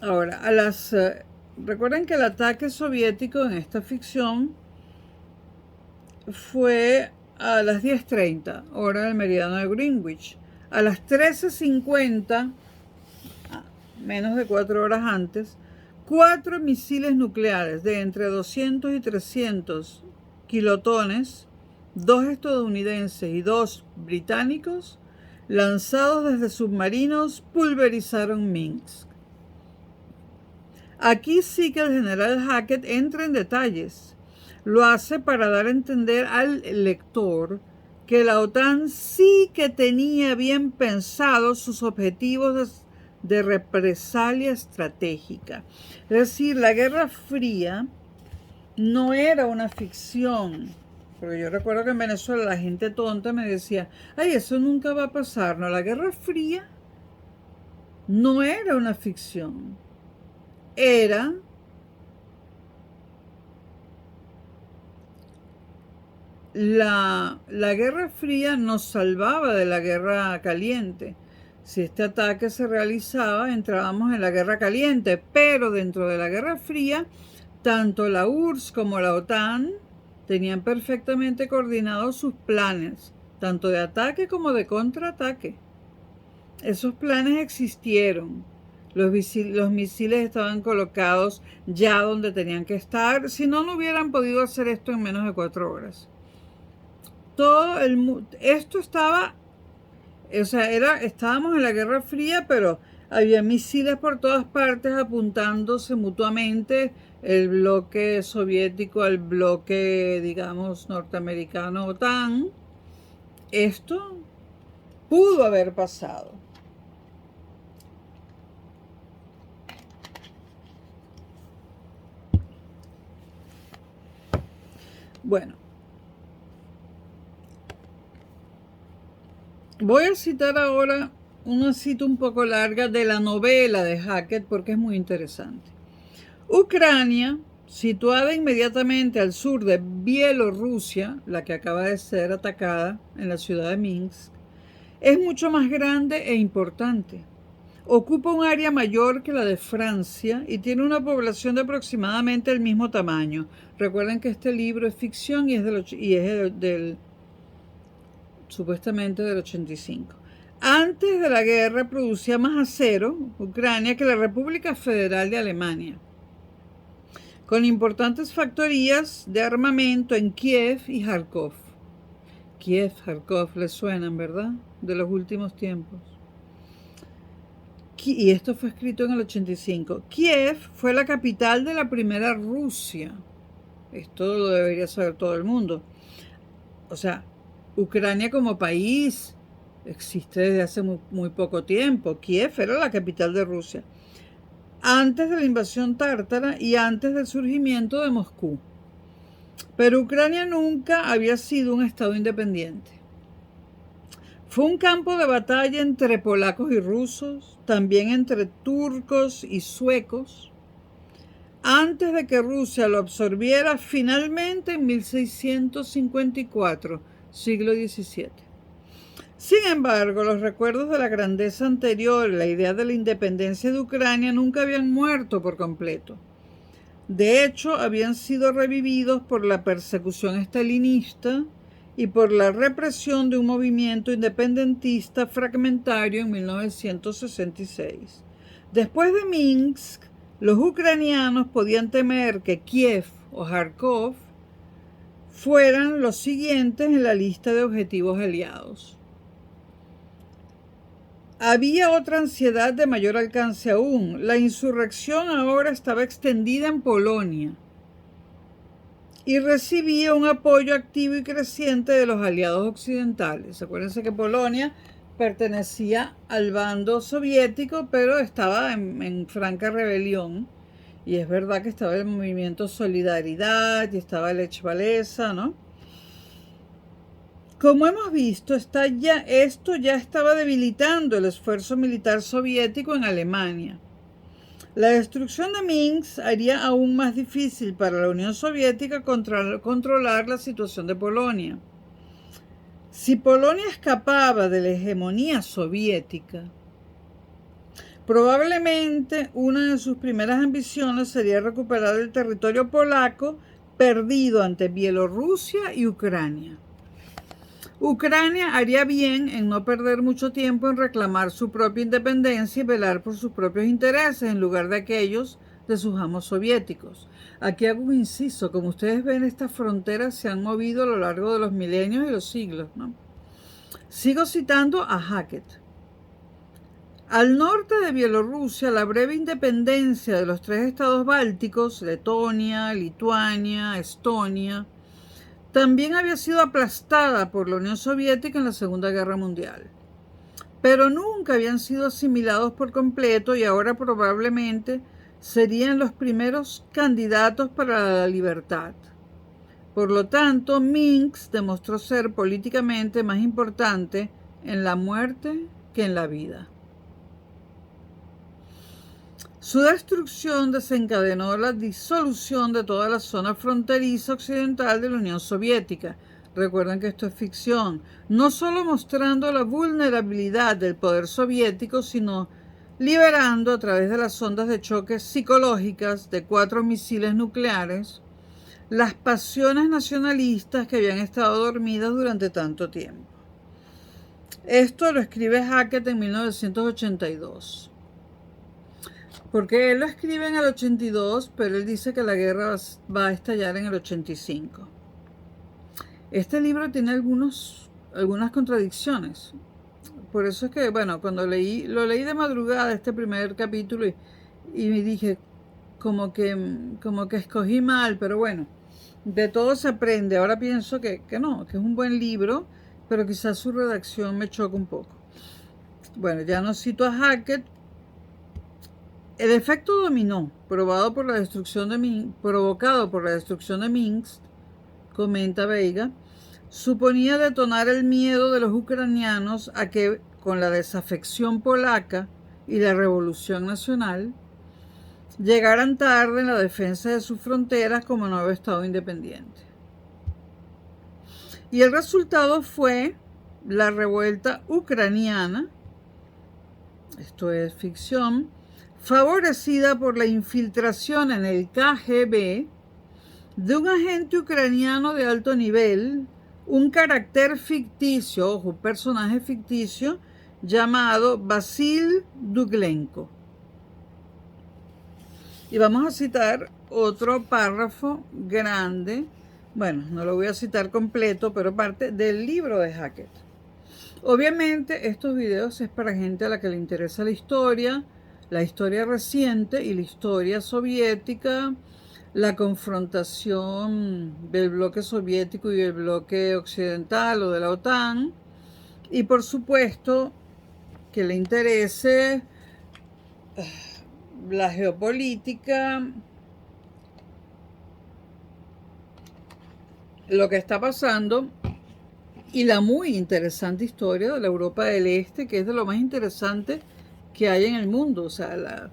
Ahora, recuerden que el ataque soviético en esta ficción fue a las 10:30, hora del meridiano de Greenwich. A las 13:50, menos de 4 horas antes, 4 misiles nucleares de entre 200 y 300 kilotones, 2 estadounidenses y 2 británicos, lanzados desde submarinos, pulverizaron Minsk. Aquí sí que el general Hackett entra en detalles. Lo hace para dar a entender al lector que la OTAN sí que tenía bien pensados sus objetivos de represalia estratégica. Es decir, la Guerra Fría no era una ficción. Porque yo recuerdo que en Venezuela la gente tonta me decía, ay, eso nunca va a pasar. No, la Guerra Fría no era una ficción. Era la Guerra Fría nos salvaba de la Guerra Caliente. Si este ataque se realizaba, entrábamos en la Guerra Caliente, pero dentro de la Guerra Fría, tanto la URSS como la OTAN tenían perfectamente coordinados sus planes, tanto de ataque como de contraataque. Esos planes existieron. Los misiles estaban colocados ya donde tenían que estar. Si no, no hubieran podido hacer esto en menos de 4 horas. Esto estaba, o sea, estábamos en la Guerra Fría, pero había misiles por todas partes apuntándose mutuamente, el bloque soviético al bloque, digamos, norteamericano, OTAN. Esto pudo haber pasado. Bueno, voy a citar ahora una cita un poco larga de la novela de Hackett porque es muy interesante. Ucrania, situada inmediatamente al sur de Bielorrusia, la que acaba de ser atacada en la ciudad de Minsk, es mucho más grande e importante. Ocupa un área mayor que la de Francia y tiene una población de aproximadamente el mismo tamaño. Recuerden que este libro es ficción y es supuestamente del 85. Antes de la guerra producía más acero, Ucrania, que la República Federal de Alemania, con importantes factorías de armamento en Kiev y Kharkov. Kiev, Kharkov, les suenan, ¿verdad? De los últimos tiempos. Y esto fue escrito en el 85. Kiev fue la capital de la primera Rusia. Esto lo debería saber todo el mundo. O sea, Ucrania como país existe desde hace muy poco tiempo. Kiev era la capital de Rusia, antes de la invasión tártara y antes del surgimiento de Moscú. Pero Ucrania nunca había sido un estado independiente. Fue un campo de batalla entre polacos y rusos, también entre turcos y suecos, antes de que Rusia lo absorbiera finalmente en 1654, siglo XVII. Sin embargo, los recuerdos de la grandeza anterior y la idea de la independencia de Ucrania nunca habían muerto por completo. De hecho, habían sido revividos por la persecución estalinista y por la represión de un movimiento independentista fragmentario en 1966. Después de Minsk, los ucranianos podían temer que Kiev o Kharkov fueran los siguientes en la lista de objetivos aliados. Había otra ansiedad de mayor alcance aún. La insurrección ahora estaba extendida en Polonia y recibía un apoyo activo y creciente de los aliados occidentales. Acuérdense que Polonia pertenecía al bando soviético, pero estaba en franca rebelión. Y es verdad que estaba el movimiento Solidaridad y estaba Lech Walesa, ¿no? Como hemos visto, esto ya estaba debilitando el esfuerzo militar soviético en Alemania. La destrucción de Minsk haría aún más difícil para la Unión Soviética controlar la situación de Polonia. Si Polonia escapaba de la hegemonía soviética, probablemente una de sus primeras ambiciones sería recuperar el territorio polaco perdido ante Bielorrusia y Ucrania. Ucrania haría bien en no perder mucho tiempo en reclamar su propia independencia y velar por sus propios intereses en lugar de aquellos de sus amos soviéticos. Aquí hago un inciso. Como ustedes ven, estas fronteras se han movido a lo largo de los milenios y los siglos, ¿no? Sigo citando a Hackett. Al norte de Bielorrusia, la breve independencia de los 3 estados bálticos, Letonia, Lituania, Estonia, también había sido aplastada por la Unión Soviética en la Segunda Guerra Mundial, pero nunca habían sido asimilados por completo y ahora probablemente serían los primeros candidatos para la libertad. Por lo tanto, Minsk demostró ser políticamente más importante en la muerte que en la vida. Su destrucción desencadenó la disolución de toda la zona fronteriza occidental de la Unión Soviética. Recuerden que esto es ficción, no solo mostrando la vulnerabilidad del poder soviético, sino liberando a través de las ondas de choque psicológicas de 4 misiles nucleares las pasiones nacionalistas que habían estado dormidas durante tanto tiempo. Esto lo escribe Hackett en 1982. Porque él lo escribe en el 82, pero él dice que la guerra va a estallar en el 85. Este libro tiene algunas contradicciones. Por eso es que, bueno, cuando lo leí de madrugada este primer capítulo y me dije, como que escogí mal, pero bueno, de todo se aprende. Ahora pienso que no, que es un buen libro, pero quizás su redacción me choca un poco. Bueno, ya no cito a Hackett. El efecto dominó, provocado por la destrucción de Minsk, comenta Veiga, suponía detonar el miedo de los ucranianos a que, con la desafección polaca y la revolución nacional, llegaran tarde en la defensa de sus fronteras como nuevo Estado independiente. Y el resultado fue la revuelta ucraniana, esto es ficción, favorecida por la infiltración en el KGB de un agente ucraniano de alto nivel, un carácter ficticio, ojo, un personaje ficticio, llamado Vasil Duglenko. Y vamos a citar otro párrafo grande, bueno, no lo voy a citar completo, pero parte del libro de Hackett. Obviamente estos videos es para gente a la que le interesa la historia reciente y la historia soviética, la confrontación del bloque soviético y el bloque occidental o de la OTAN, y por supuesto que le interese la geopolítica, lo que está pasando y la muy interesante historia de la Europa del Este, que es de lo más interesante que hay en el mundo. O sea,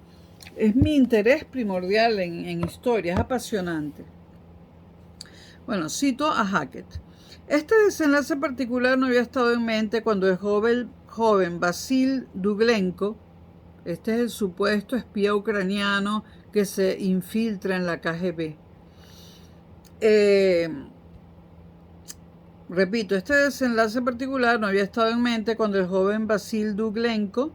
es mi interés primordial en historia, es apasionante. Bueno, cito a Hackett. Este desenlace particular no había estado en mente cuando el joven Vasil Duglenko, este es el supuesto espía ucraniano que se infiltra en la KGB. Repito, este desenlace particular no había estado en mente cuando el joven Vasil Duglenko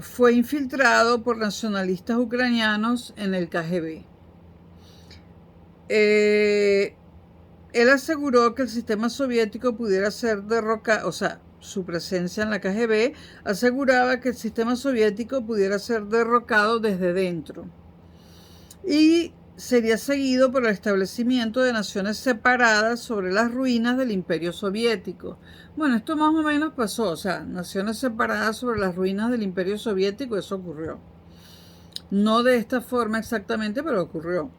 fue infiltrado por nacionalistas ucranianos en el KGB. Él aseguró que el sistema soviético pudiera ser derrocado, o sea, su presencia en la KGB aseguraba que el sistema soviético pudiera ser derrocado desde dentro y sería seguido por el establecimiento de naciones separadas sobre las ruinas del Imperio Soviético. Bueno, esto más o menos pasó, o sea, naciones separadas sobre las ruinas del Imperio Soviético, eso ocurrió. No de esta forma exactamente, pero ocurrió.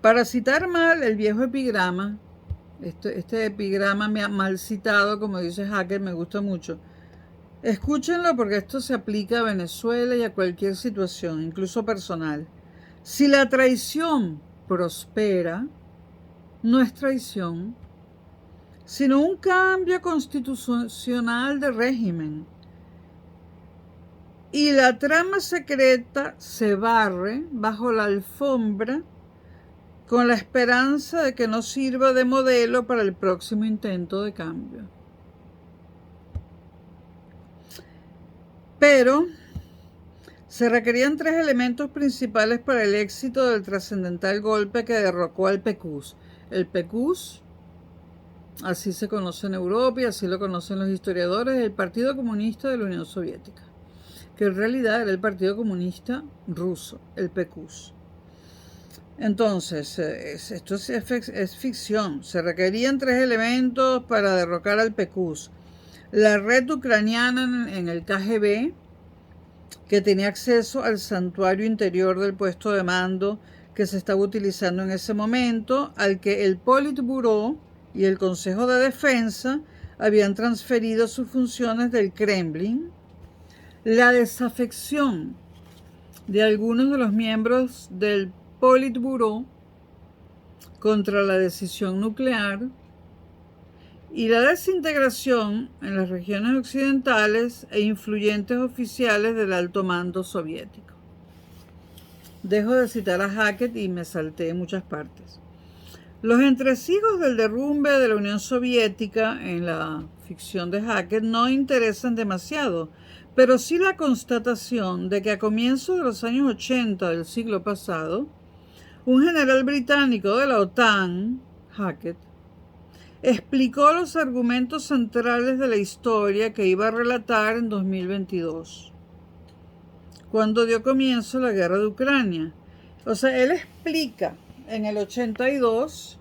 Para citar mal el viejo epigrama, este epigrama mal citado, como dice Hackett, me gusta mucho. Escúchenlo porque esto se aplica a Venezuela y a cualquier situación, incluso personal. Si la traición prospera, no es traición, sino un cambio constitucional de régimen. Y la trama secreta se barre bajo la alfombra con la esperanza de que no sirva de modelo para el próximo intento de cambio. Pero se requerían 3 elementos principales para el éxito del trascendental golpe que derrocó al PQS. El PQS, así se conoce en Europa y así lo conocen los historiadores, el Partido Comunista de la Unión Soviética, que en realidad era el Partido Comunista ruso, el PQS. Entonces, esto es ficción. Se requerían 3 elementos para derrocar al PQS. La red ucraniana en el KGB, que tenía acceso al santuario interior del puesto de mando que se estaba utilizando en ese momento, al que el Politburó y el Consejo de Defensa habían transferido sus funciones del Kremlin. La desafección de algunos de los miembros del Politburó contra la decisión nuclear y la desintegración en las regiones occidentales e influyentes oficiales del alto mando soviético. Dejo de citar a Hackett y me salté en muchas partes. Los entresijos del derrumbe de la Unión Soviética en la ficción de Hackett no interesan demasiado, pero sí la constatación de que a comienzos de los años 80 del siglo pasado, un general británico de la OTAN, Hackett, explicó los argumentos centrales de la historia que iba a relatar en 2022, cuando dio comienzo la guerra de Ucrania. O sea, él explica en el 82,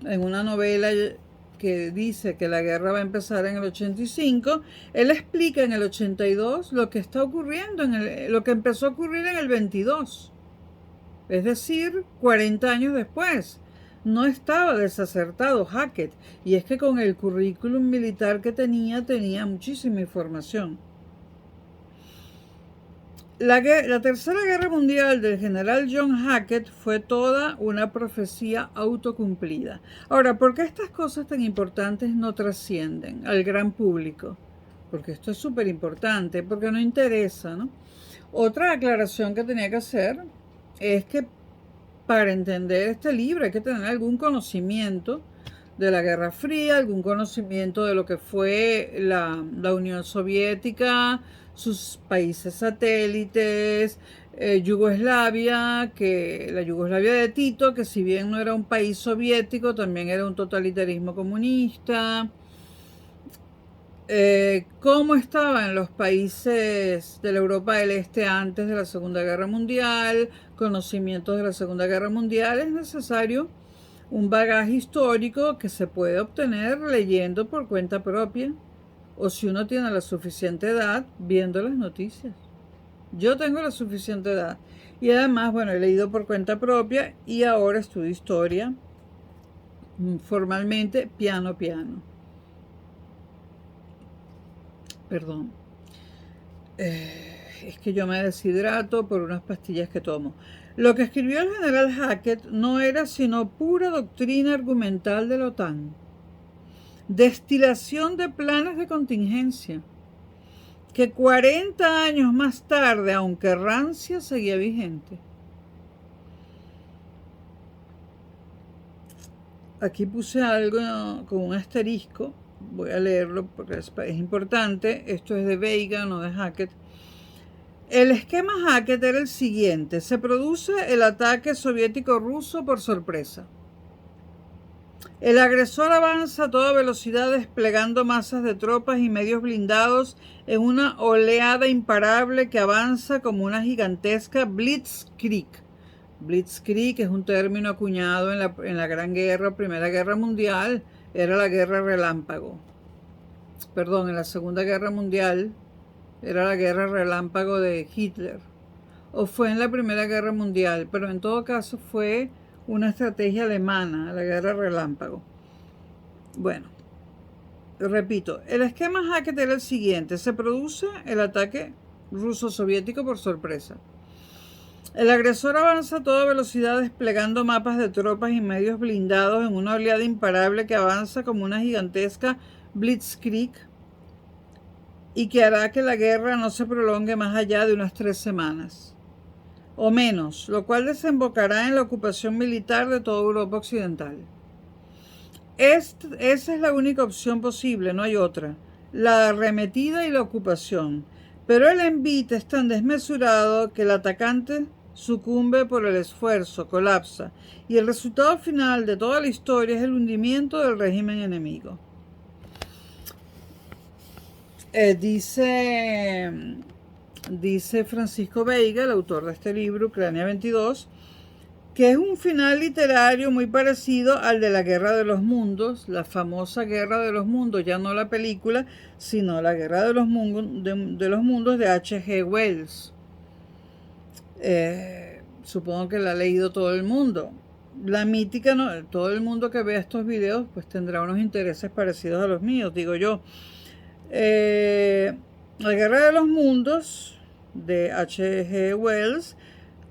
en una novela que dice que la guerra va a empezar en el 85, él explica en el 82 lo que está ocurriendo, lo que empezó a ocurrir en el 22, es decir, 40 años después. No estaba desacertado Hackett, y es que con el currículum militar que tenía muchísima información. La Tercera Guerra Mundial del general John Hackett fue toda una profecía autocumplida. Ahora, ¿por qué estas cosas tan importantes no trascienden al gran público? Porque esto es súper importante, porque no interesa, ¿no? Otra aclaración que tenía que hacer es que para entender este libro hay que tener algún conocimiento de la Guerra Fría, algún conocimiento de lo que fue la Unión Soviética, sus países satélites, Yugoslavia, que la Yugoslavia de Tito, que si bien no era un país soviético, también era un totalitarismo comunista. Cómo estaban los países de la Europa del Este antes de la Segunda Guerra Mundial, conocimientos de la Segunda Guerra Mundial. Es necesario un bagaje histórico que se puede obtener leyendo por cuenta propia, o si uno tiene la suficiente edad, viendo las noticias. Yo tengo la suficiente edad y además, bueno, he leído por cuenta propia y ahora estudio historia formalmente, piano. Perdón. Es que yo me deshidrato por unas pastillas que tomo. Lo que escribió el general Hackett no era sino pura doctrina argumental de la OTAN. Destilación de planes de contingencia, que 40 años más tarde, aunque rancia, seguía vigente. Aquí puse algo con un asterisco. Voy a leerlo porque es importante. Esto es de Veiga, no de Hackett. El esquema Hackett era el siguiente. Se produce el ataque soviético-ruso por sorpresa. El agresor avanza a toda velocidad desplegando masas de tropas y medios blindados en una oleada imparable que avanza como una gigantesca blitzkrieg. Blitzkrieg es un término acuñado en la Gran Guerra, Primera Guerra Mundial. Era la guerra relámpago. Perdón, en la Segunda Guerra Mundial era la guerra relámpago de Hitler. O fue en la Primera Guerra Mundial, pero en todo caso fue una estrategia alemana, la guerra relámpago. Bueno, repito, el esquema Hackett era el siguiente. Se produce el ataque ruso-soviético por sorpresa. El agresor avanza a toda velocidad desplegando mapas de tropas y medios blindados en una oleada imparable que avanza como una gigantesca blitzkrieg y que hará que la guerra no se prolongue más allá de unas 3 semanas o menos, lo cual desembocará en la ocupación militar de toda Europa Occidental. Esa es la única opción posible, no hay otra, la arremetida y la ocupación. Pero el envite es tan desmesurado que el atacante sucumbe por el esfuerzo, colapsa, y el resultado final de toda la historia es el hundimiento del régimen enemigo. Dice Francisco Veiga, el autor de este libro, Ucrania 22, que es un final literario muy parecido al de la Guerra de los Mundos, la famosa Guerra de los Mundos, ya no la película, sino la Guerra de los Mundos de H.G. Wells. Supongo que la ha leído todo el mundo. La mítica, no, todo el mundo que vea estos videos pues tendrá unos intereses parecidos a los míos, digo yo. La Guerra de los Mundos de H.G. Wells,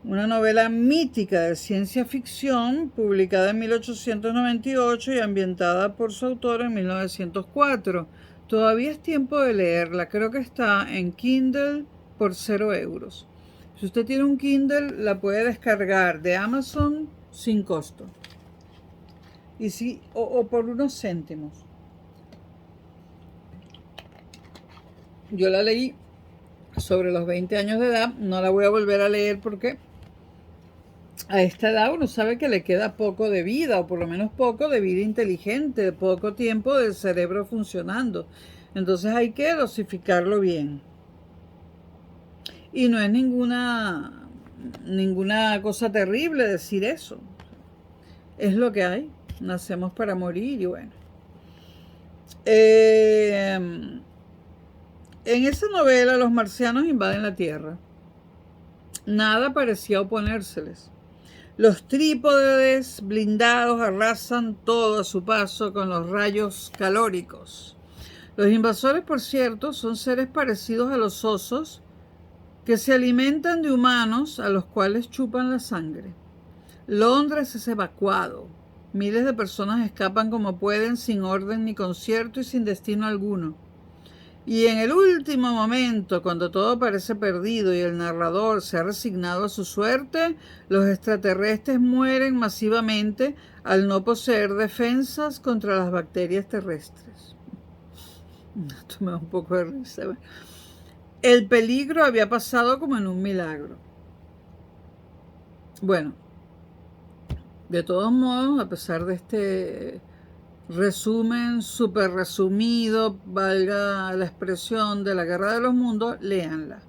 una novela mítica de ciencia ficción publicada en 1898 y ambientada por su autor en 1904. Todavía es tiempo de leerla, creo que está en Kindle por 0 euros. Si usted tiene un Kindle, la puede descargar de Amazon sin costo. Y si, o por unos céntimos. Yo la leí sobre los 20 años de edad, no la voy a volver a leer porque a esta edad uno sabe que le queda poco de vida, o por lo menos poco de vida inteligente, poco tiempo del cerebro funcionando. Entonces hay que dosificarlo bien. Y no es ninguna cosa terrible decir eso. Es lo que hay. Nacemos para morir y bueno. En esa novela los marcianos invaden la Tierra. Nada parecía oponérseles. Los trípodes blindados arrasan todo a su paso con los rayos calóricos. Los invasores, por cierto, son seres parecidos a los osos que se alimentan de humanos a los cuales chupan la sangre. Londres es evacuado. Miles de personas escapan como pueden, sin orden ni concierto y sin destino alguno. Y en el último momento, cuando todo parece perdido y el narrador se ha resignado a su suerte, los extraterrestres mueren masivamente al no poseer defensas contra las bacterias terrestres. Esto me da un poco de risa. El peligro había pasado como en un milagro. Bueno, de todos modos, a pesar de este resumen súper resumido, valga la expresión, de la Guerra de los Mundos, léanla.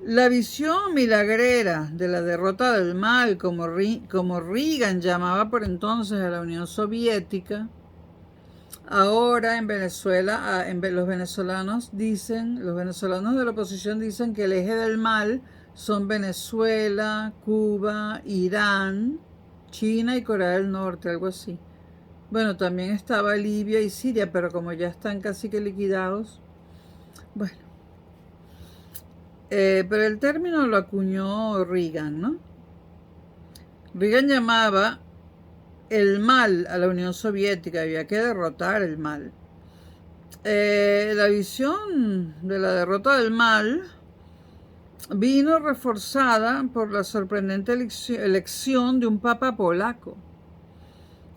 La visión milagrera de la derrota del mal, como Reagan llamaba por entonces a la Unión Soviética, ahora en Venezuela, los venezolanos de la oposición dicen que el eje del mal son Venezuela, Cuba, Irán, China y Corea del Norte, algo así. Bueno, también estaba Libia y Siria, pero como ya están casi que liquidados, bueno. Pero el término lo acuñó Reagan, ¿no? Reagan llamaba el mal a la Unión Soviética, había que derrotar el mal. La visión de la derrota del mal vino reforzada por la sorprendente elección de un papa polaco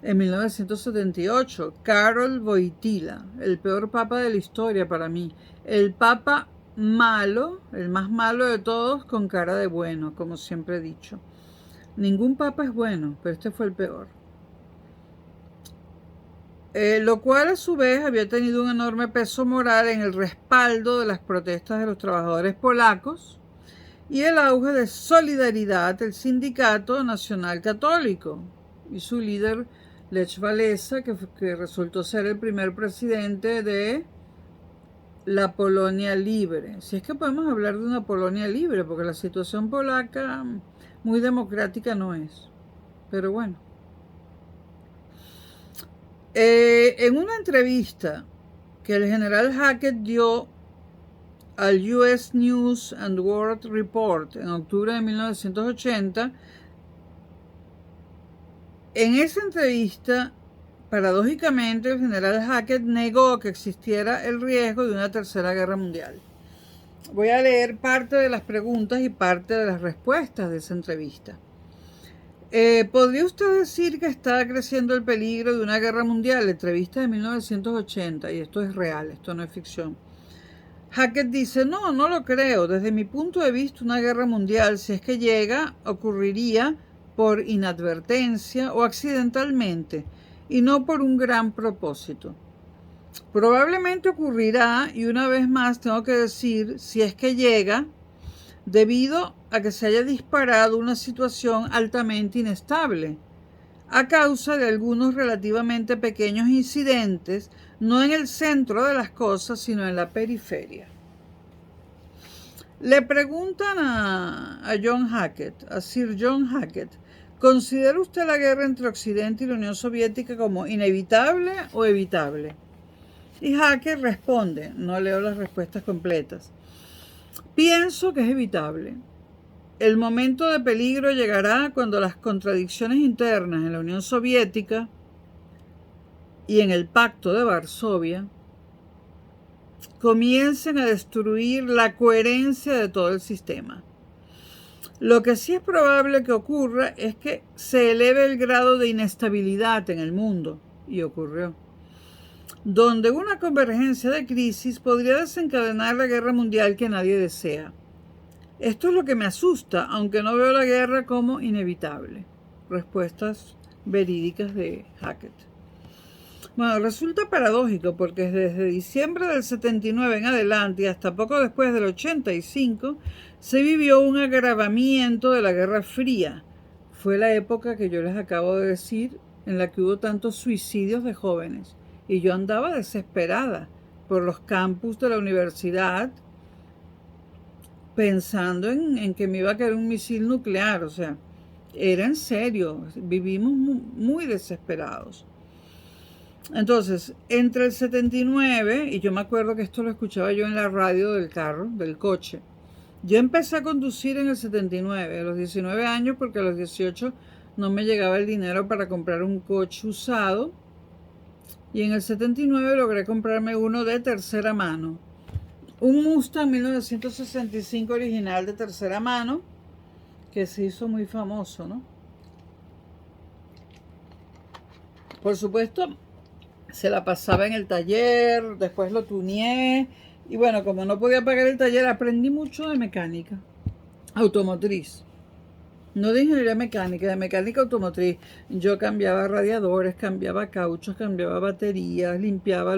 en 1978, Karol Wojtyła, el peor papa de la historia para mí, el papa malo, el más malo de todos, con cara de bueno, como siempre he dicho. Ningún papa es bueno, pero este fue el peor. Lo cual a su vez había tenido un enorme peso moral en el respaldo de las protestas de los trabajadores polacos y el auge de solidaridad del Sindicato Nacional Católico y su líder Lech Walesa, que resultó ser el primer presidente de la Polonia libre. Si es que podemos hablar de una Polonia libre, porque la situación polaca muy democrática no es. Pero bueno. En una entrevista que el general Hackett dio al US News and World Report en octubre de 1980, en esa entrevista, paradójicamente, el general Hackett negó que existiera el riesgo de una tercera guerra mundial. Voy a leer parte de las preguntas y parte de las respuestas de esa entrevista. ¿Podría usted decir que está creciendo el peligro de una guerra mundial? Entrevista de 1980, y esto es real, esto no es ficción. Hackett dice, no lo creo. Desde mi punto de vista, una guerra mundial, si es que llega, ocurriría por inadvertencia o accidentalmente, y no por un gran propósito. Probablemente ocurrirá, y una vez más tengo que decir, si es que llega, debido a que se haya disparado una situación altamente inestable, a causa de algunos relativamente pequeños incidentes, no en el centro de las cosas, sino en la periferia. Le preguntan a John Hackett, a Sir John Hackett, ¿considera usted la guerra entre Occidente y la Unión Soviética como inevitable o evitable? Y Hackett responde, no leo las respuestas completas, pienso que es evitable. El momento de peligro llegará cuando las contradicciones internas en la Unión Soviética y en el Pacto de Varsovia comiencen a destruir la coherencia de todo el sistema. Lo que sí es probable que ocurra es que se eleve el grado de inestabilidad en el mundo, y ocurrió, donde una convergencia de crisis podría desencadenar la guerra mundial que nadie desea. Esto es lo que me asusta, aunque no veo la guerra como inevitable. Respuestas verídicas de Hackett. Bueno, resulta paradójico porque desde diciembre del 79 en adelante y hasta poco después del 85 se vivió un agravamiento de la Guerra Fría. Fue la época que yo les acabo de decir en la que hubo tantos suicidios de jóvenes y yo andaba desesperada por los campus de la universidad pensando en que me iba a caer un misil nuclear, o sea, era en serio, vivimos muy desesperados. Entonces, entre el 79, y yo me acuerdo que esto lo escuchaba yo en la radio del carro, del coche, yo empecé a conducir en el 79, a los 19 años, porque a los 18 no me llegaba el dinero para comprar un coche usado, y en el 79 logré comprarme uno de tercera mano. Un Mustang 1965 original de tercera mano, que se hizo muy famoso, ¿no? Por supuesto, se la pasaba en el taller, después lo tuneé, y bueno, como no podía pagar el taller, aprendí mucho de mecánica automotriz. No de ingeniería mecánica, de mecánica automotriz. Yo cambiaba radiadores, cambiaba cauchos, cambiaba baterías, limpiaba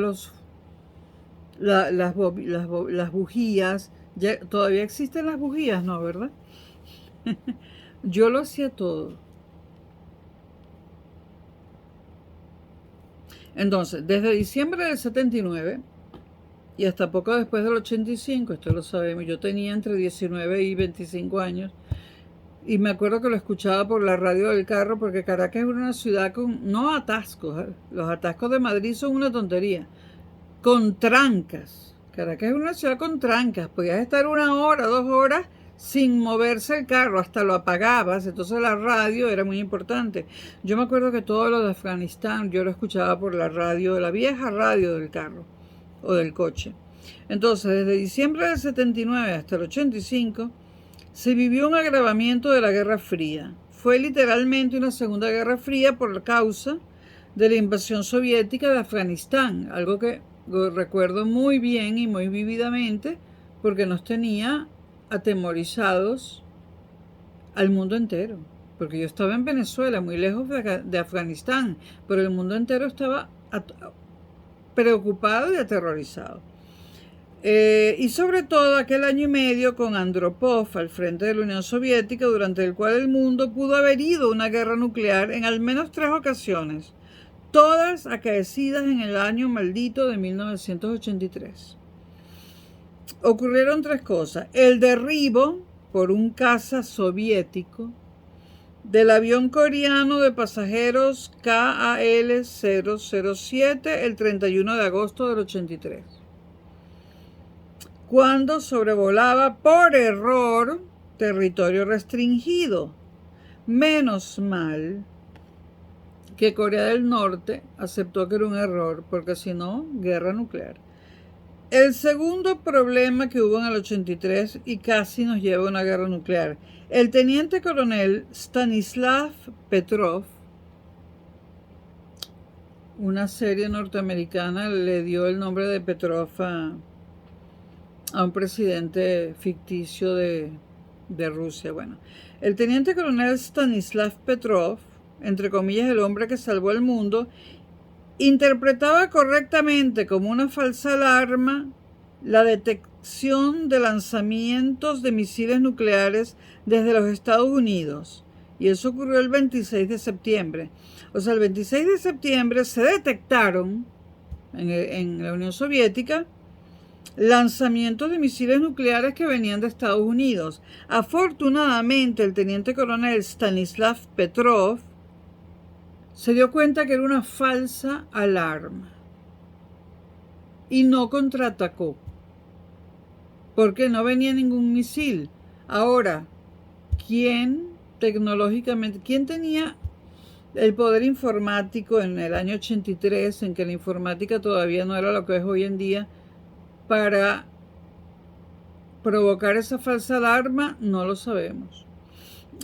las bujías. ¿Todavía existen las bujías? No, ¿verdad? Yo lo hacía todo. Entonces, desde diciembre del 79 y hasta poco después del 85, esto lo sabemos, yo tenía entre 19 y 25 años, y me acuerdo que lo escuchaba por la radio del carro, porque Caracas es una ciudad con, no atascos, los atascos de Madrid son una tontería, con trancas. Caracas es una ciudad con trancas, podías estar 1 hora, 2 horas sin moverse el carro, hasta lo apagabas, entonces la radio era muy importante. Yo me acuerdo que todo lo de Afganistán yo lo escuchaba por la radio, la vieja radio del carro o del coche. Entonces, desde diciembre del 79 hasta el 85, se vivió un agravamiento de la Guerra Fría. Fue literalmente una Segunda Guerra Fría por causa de la invasión soviética de Afganistán, algo que recuerdo muy bien y muy vívidamente porque nos tenía atemorizados al mundo entero, porque yo estaba en Venezuela, muy lejos de Afganistán, pero el mundo entero estaba preocupado y aterrorizado. Y sobre todo aquel año y medio con Andropov al frente de la Unión Soviética, durante el cual el mundo pudo haber ido a una guerra nuclear en al menos 3 ocasiones, todas acaecidas en el año maldito de 1983. Ocurrieron 3 cosas. El derribo por un caza soviético del avión coreano de pasajeros KAL-007 el 31 de agosto del 83. Cuando sobrevolaba por error territorio restringido. Menos mal que Corea del Norte aceptó que era un error, porque si no, guerra nuclear. El segundo problema que hubo en el 83 y casi nos lleva a una guerra nuclear. El teniente coronel Stanislav Petrov, una serie norteamericana le dio el nombre de Petrov a un presidente ficticio de Rusia. Bueno, el teniente coronel Stanislav Petrov, entre comillas el hombre que salvó el mundo, interpretaba correctamente como una falsa alarma la detección de lanzamientos de misiles nucleares desde los Estados Unidos. Y eso ocurrió el 26 de septiembre. O sea, el 26 de septiembre se detectaron en la Unión Soviética lanzamientos de misiles nucleares que venían de Estados Unidos. Afortunadamente, el teniente coronel Stanislav Petrov se dio cuenta que era una falsa alarma y no contraatacó, porque no venía ningún misil. Ahora, ¿quién tenía el poder informático en el año 83, en que la informática todavía no era lo que es hoy en día, para provocar esa falsa alarma? No lo sabemos.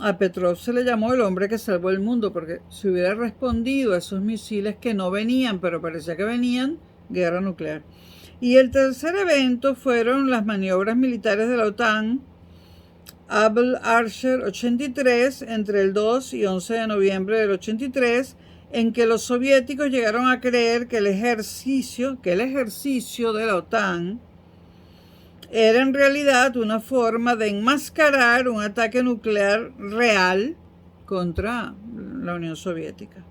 A Petrov se le llamó el hombre que salvó el mundo, porque si hubiera respondido a esos misiles que no venían, pero parecía que venían, guerra nuclear. Y el tercer evento fueron las maniobras militares de la OTAN, Able Archer 83, entre el 2 y 11 de noviembre del 83, en que los soviéticos llegaron a creer que el ejercicio de la OTAN era en realidad una forma de enmascarar un ataque nuclear real contra la Unión Soviética.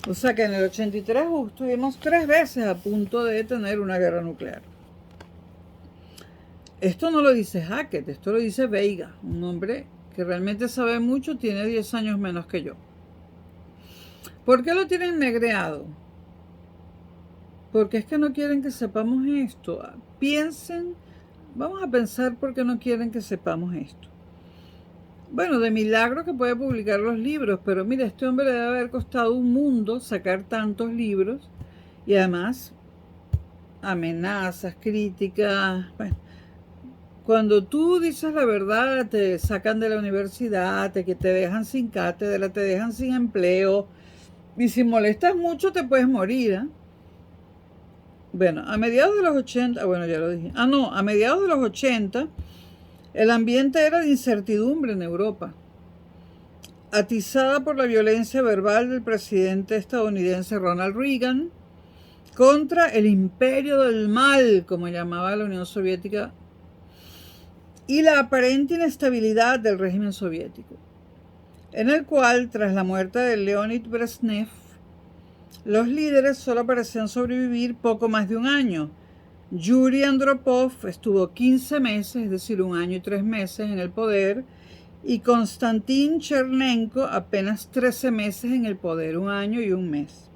O sea que en el 83 estuvimos 3 veces a punto de tener una guerra nuclear. Esto no lo dice Hackett, esto lo dice Veiga, un hombre que realmente sabe mucho, tiene 10 años menos que yo. ¿Por qué lo tienen negreado? Porque es que no quieren que sepamos esto. Vamos a pensar por qué no quieren que sepamos esto. Bueno, de milagro que puede publicar los libros, pero mira, este hombre le debe haber costado un mundo sacar tantos libros y además amenazas, críticas. Bueno, cuando tú dices la verdad, te sacan de la universidad, te dejan sin cátedra, te dejan sin empleo y si molestas mucho te puedes morir, ¿eh? Bueno, a mediados de los 80, bueno, ya lo dije. A mediados de los 80, el ambiente era de incertidumbre en Europa, atizada por la violencia verbal del presidente estadounidense Ronald Reagan contra el imperio del mal, como llamaba la Unión Soviética, y la aparente inestabilidad del régimen soviético, en el cual, tras la muerte de Leonid Brezhnev, los líderes solo parecían sobrevivir poco más de un año. Yuri Andropov estuvo 15 meses, es decir, 1 año y 3 meses en el poder, y Konstantin Chernenko apenas 13 meses en el poder, 1 año y 1 mes.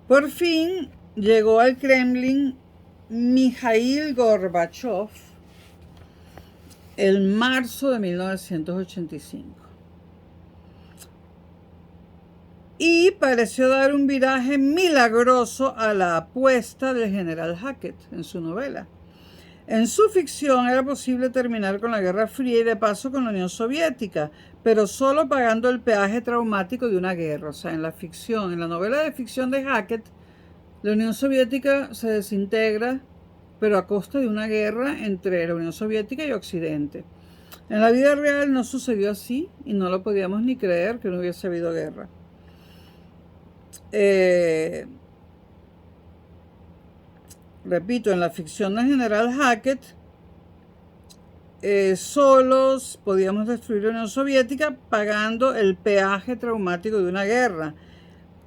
Por fin llegó al Kremlin Mikhail Gorbachev el marzo de 1985. Y pareció dar un viraje milagroso a la apuesta del general Hackett en su novela. En su ficción era posible terminar con la Guerra Fría y de paso con la Unión Soviética, pero solo pagando el peaje traumático de una guerra. O sea, en la ficción, en la novela de ficción de Hackett, la Unión Soviética se desintegra, pero a costa de una guerra entre la Unión Soviética y Occidente. En la vida real no sucedió así y no lo podíamos ni creer que no hubiese habido guerra. Repito, en la ficción del general Hackett, solos podíamos destruir la Unión Soviética pagando el peaje traumático de una guerra,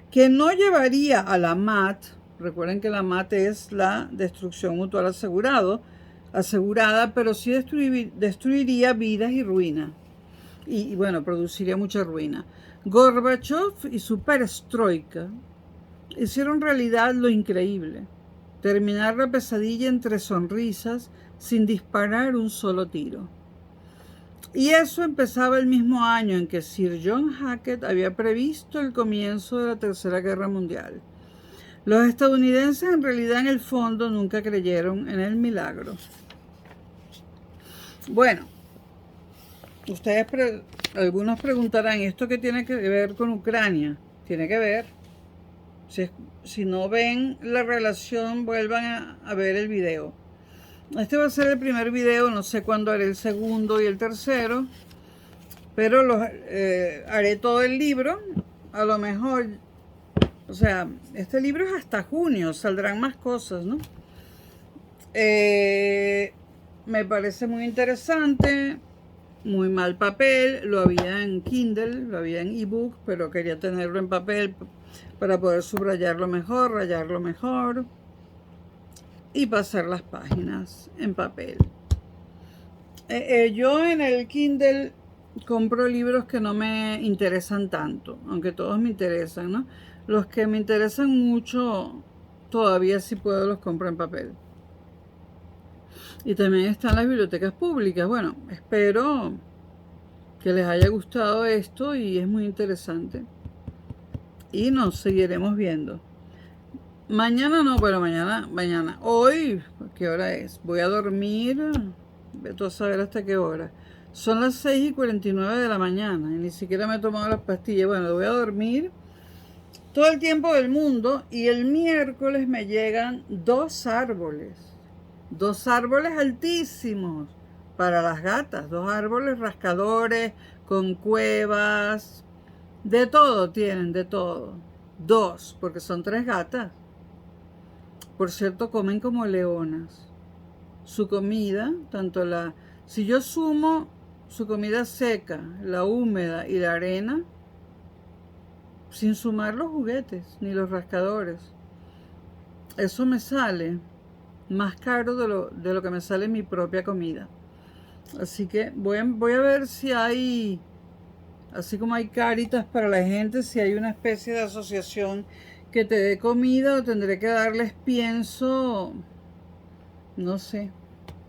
que no llevaría a la MAT. Recuerden que la MAT es la destrucción mutual asegurada, pero sí destruiría vidas y ruina. Y bueno, produciría mucha ruina. Gorbachev y su perestroika hicieron realidad lo increíble: terminar la pesadilla entre sonrisas sin disparar un solo tiro. Y eso empezaba el mismo año en que Sir John Hackett había previsto el comienzo de la Tercera Guerra Mundial. Los estadounidenses en realidad en el fondo nunca creyeron en el milagro. Bueno, algunos preguntarán, ¿esto qué tiene que ver con Ucrania? Tiene que ver. Si no ven la relación, vuelvan a ver el video. Este va a ser el primer video, no sé cuándo haré el segundo y el tercero, pero haré todo el libro. A lo mejor, o sea, este libro es hasta junio, saldrán más cosas, ¿no? Me parece muy interesante. Muy mal papel, lo había en Kindle, lo había en ebook, pero quería tenerlo en papel para poder subrayarlo mejor, rayarlo mejor y pasar las páginas en papel. Yo en el Kindle compro libros que no me interesan tanto, aunque todos me interesan, ¿no? Los que me interesan mucho, todavía sí puedo, los compro en papel. Y también están las bibliotecas públicas. Bueno, espero que les haya gustado esto y es muy interesante. Y nos seguiremos viendo. Mañana no, pero mañana. Hoy, ¿qué hora es? Voy a dormir, vete a saber hasta qué hora. Son las 6:49 de la mañana y ni siquiera me he tomado las pastillas. Bueno, voy a dormir todo el tiempo del mundo y el miércoles me llegan 2 árboles. 2 árboles altísimos para las gatas. 2 árboles rascadores con cuevas. De todo tienen, de todo. 2, porque son 3 gatas. Por cierto, comen como leonas. Su comida, si yo sumo su comida seca, la húmeda y la arena, sin sumar los juguetes ni los rascadores, eso me sale más caro de lo que me sale mi propia comida. Así que voy a ver si hay, así como hay Cáritas para la gente, si hay una especie de asociación que te dé comida, o tendré que darles pienso, no sé.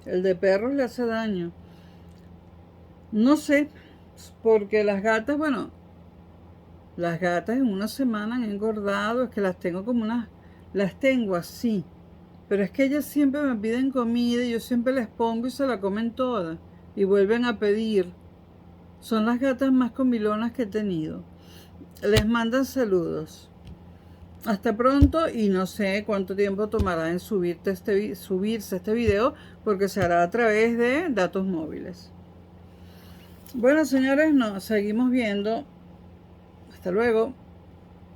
El de perros le hace daño. No sé, porque las gatas, bueno, las gatas en una semana han engordado, es que las tengo las tengo así. Pero es que ellas siempre me piden comida y yo siempre les pongo y se la comen todas. Y vuelven a pedir. Son las gatas más comilonas que he tenido. Les mandan saludos. Hasta pronto y no sé cuánto tiempo tomará en subirse este video porque se hará a través de datos móviles. Bueno, señores, nos seguimos viendo. Hasta luego.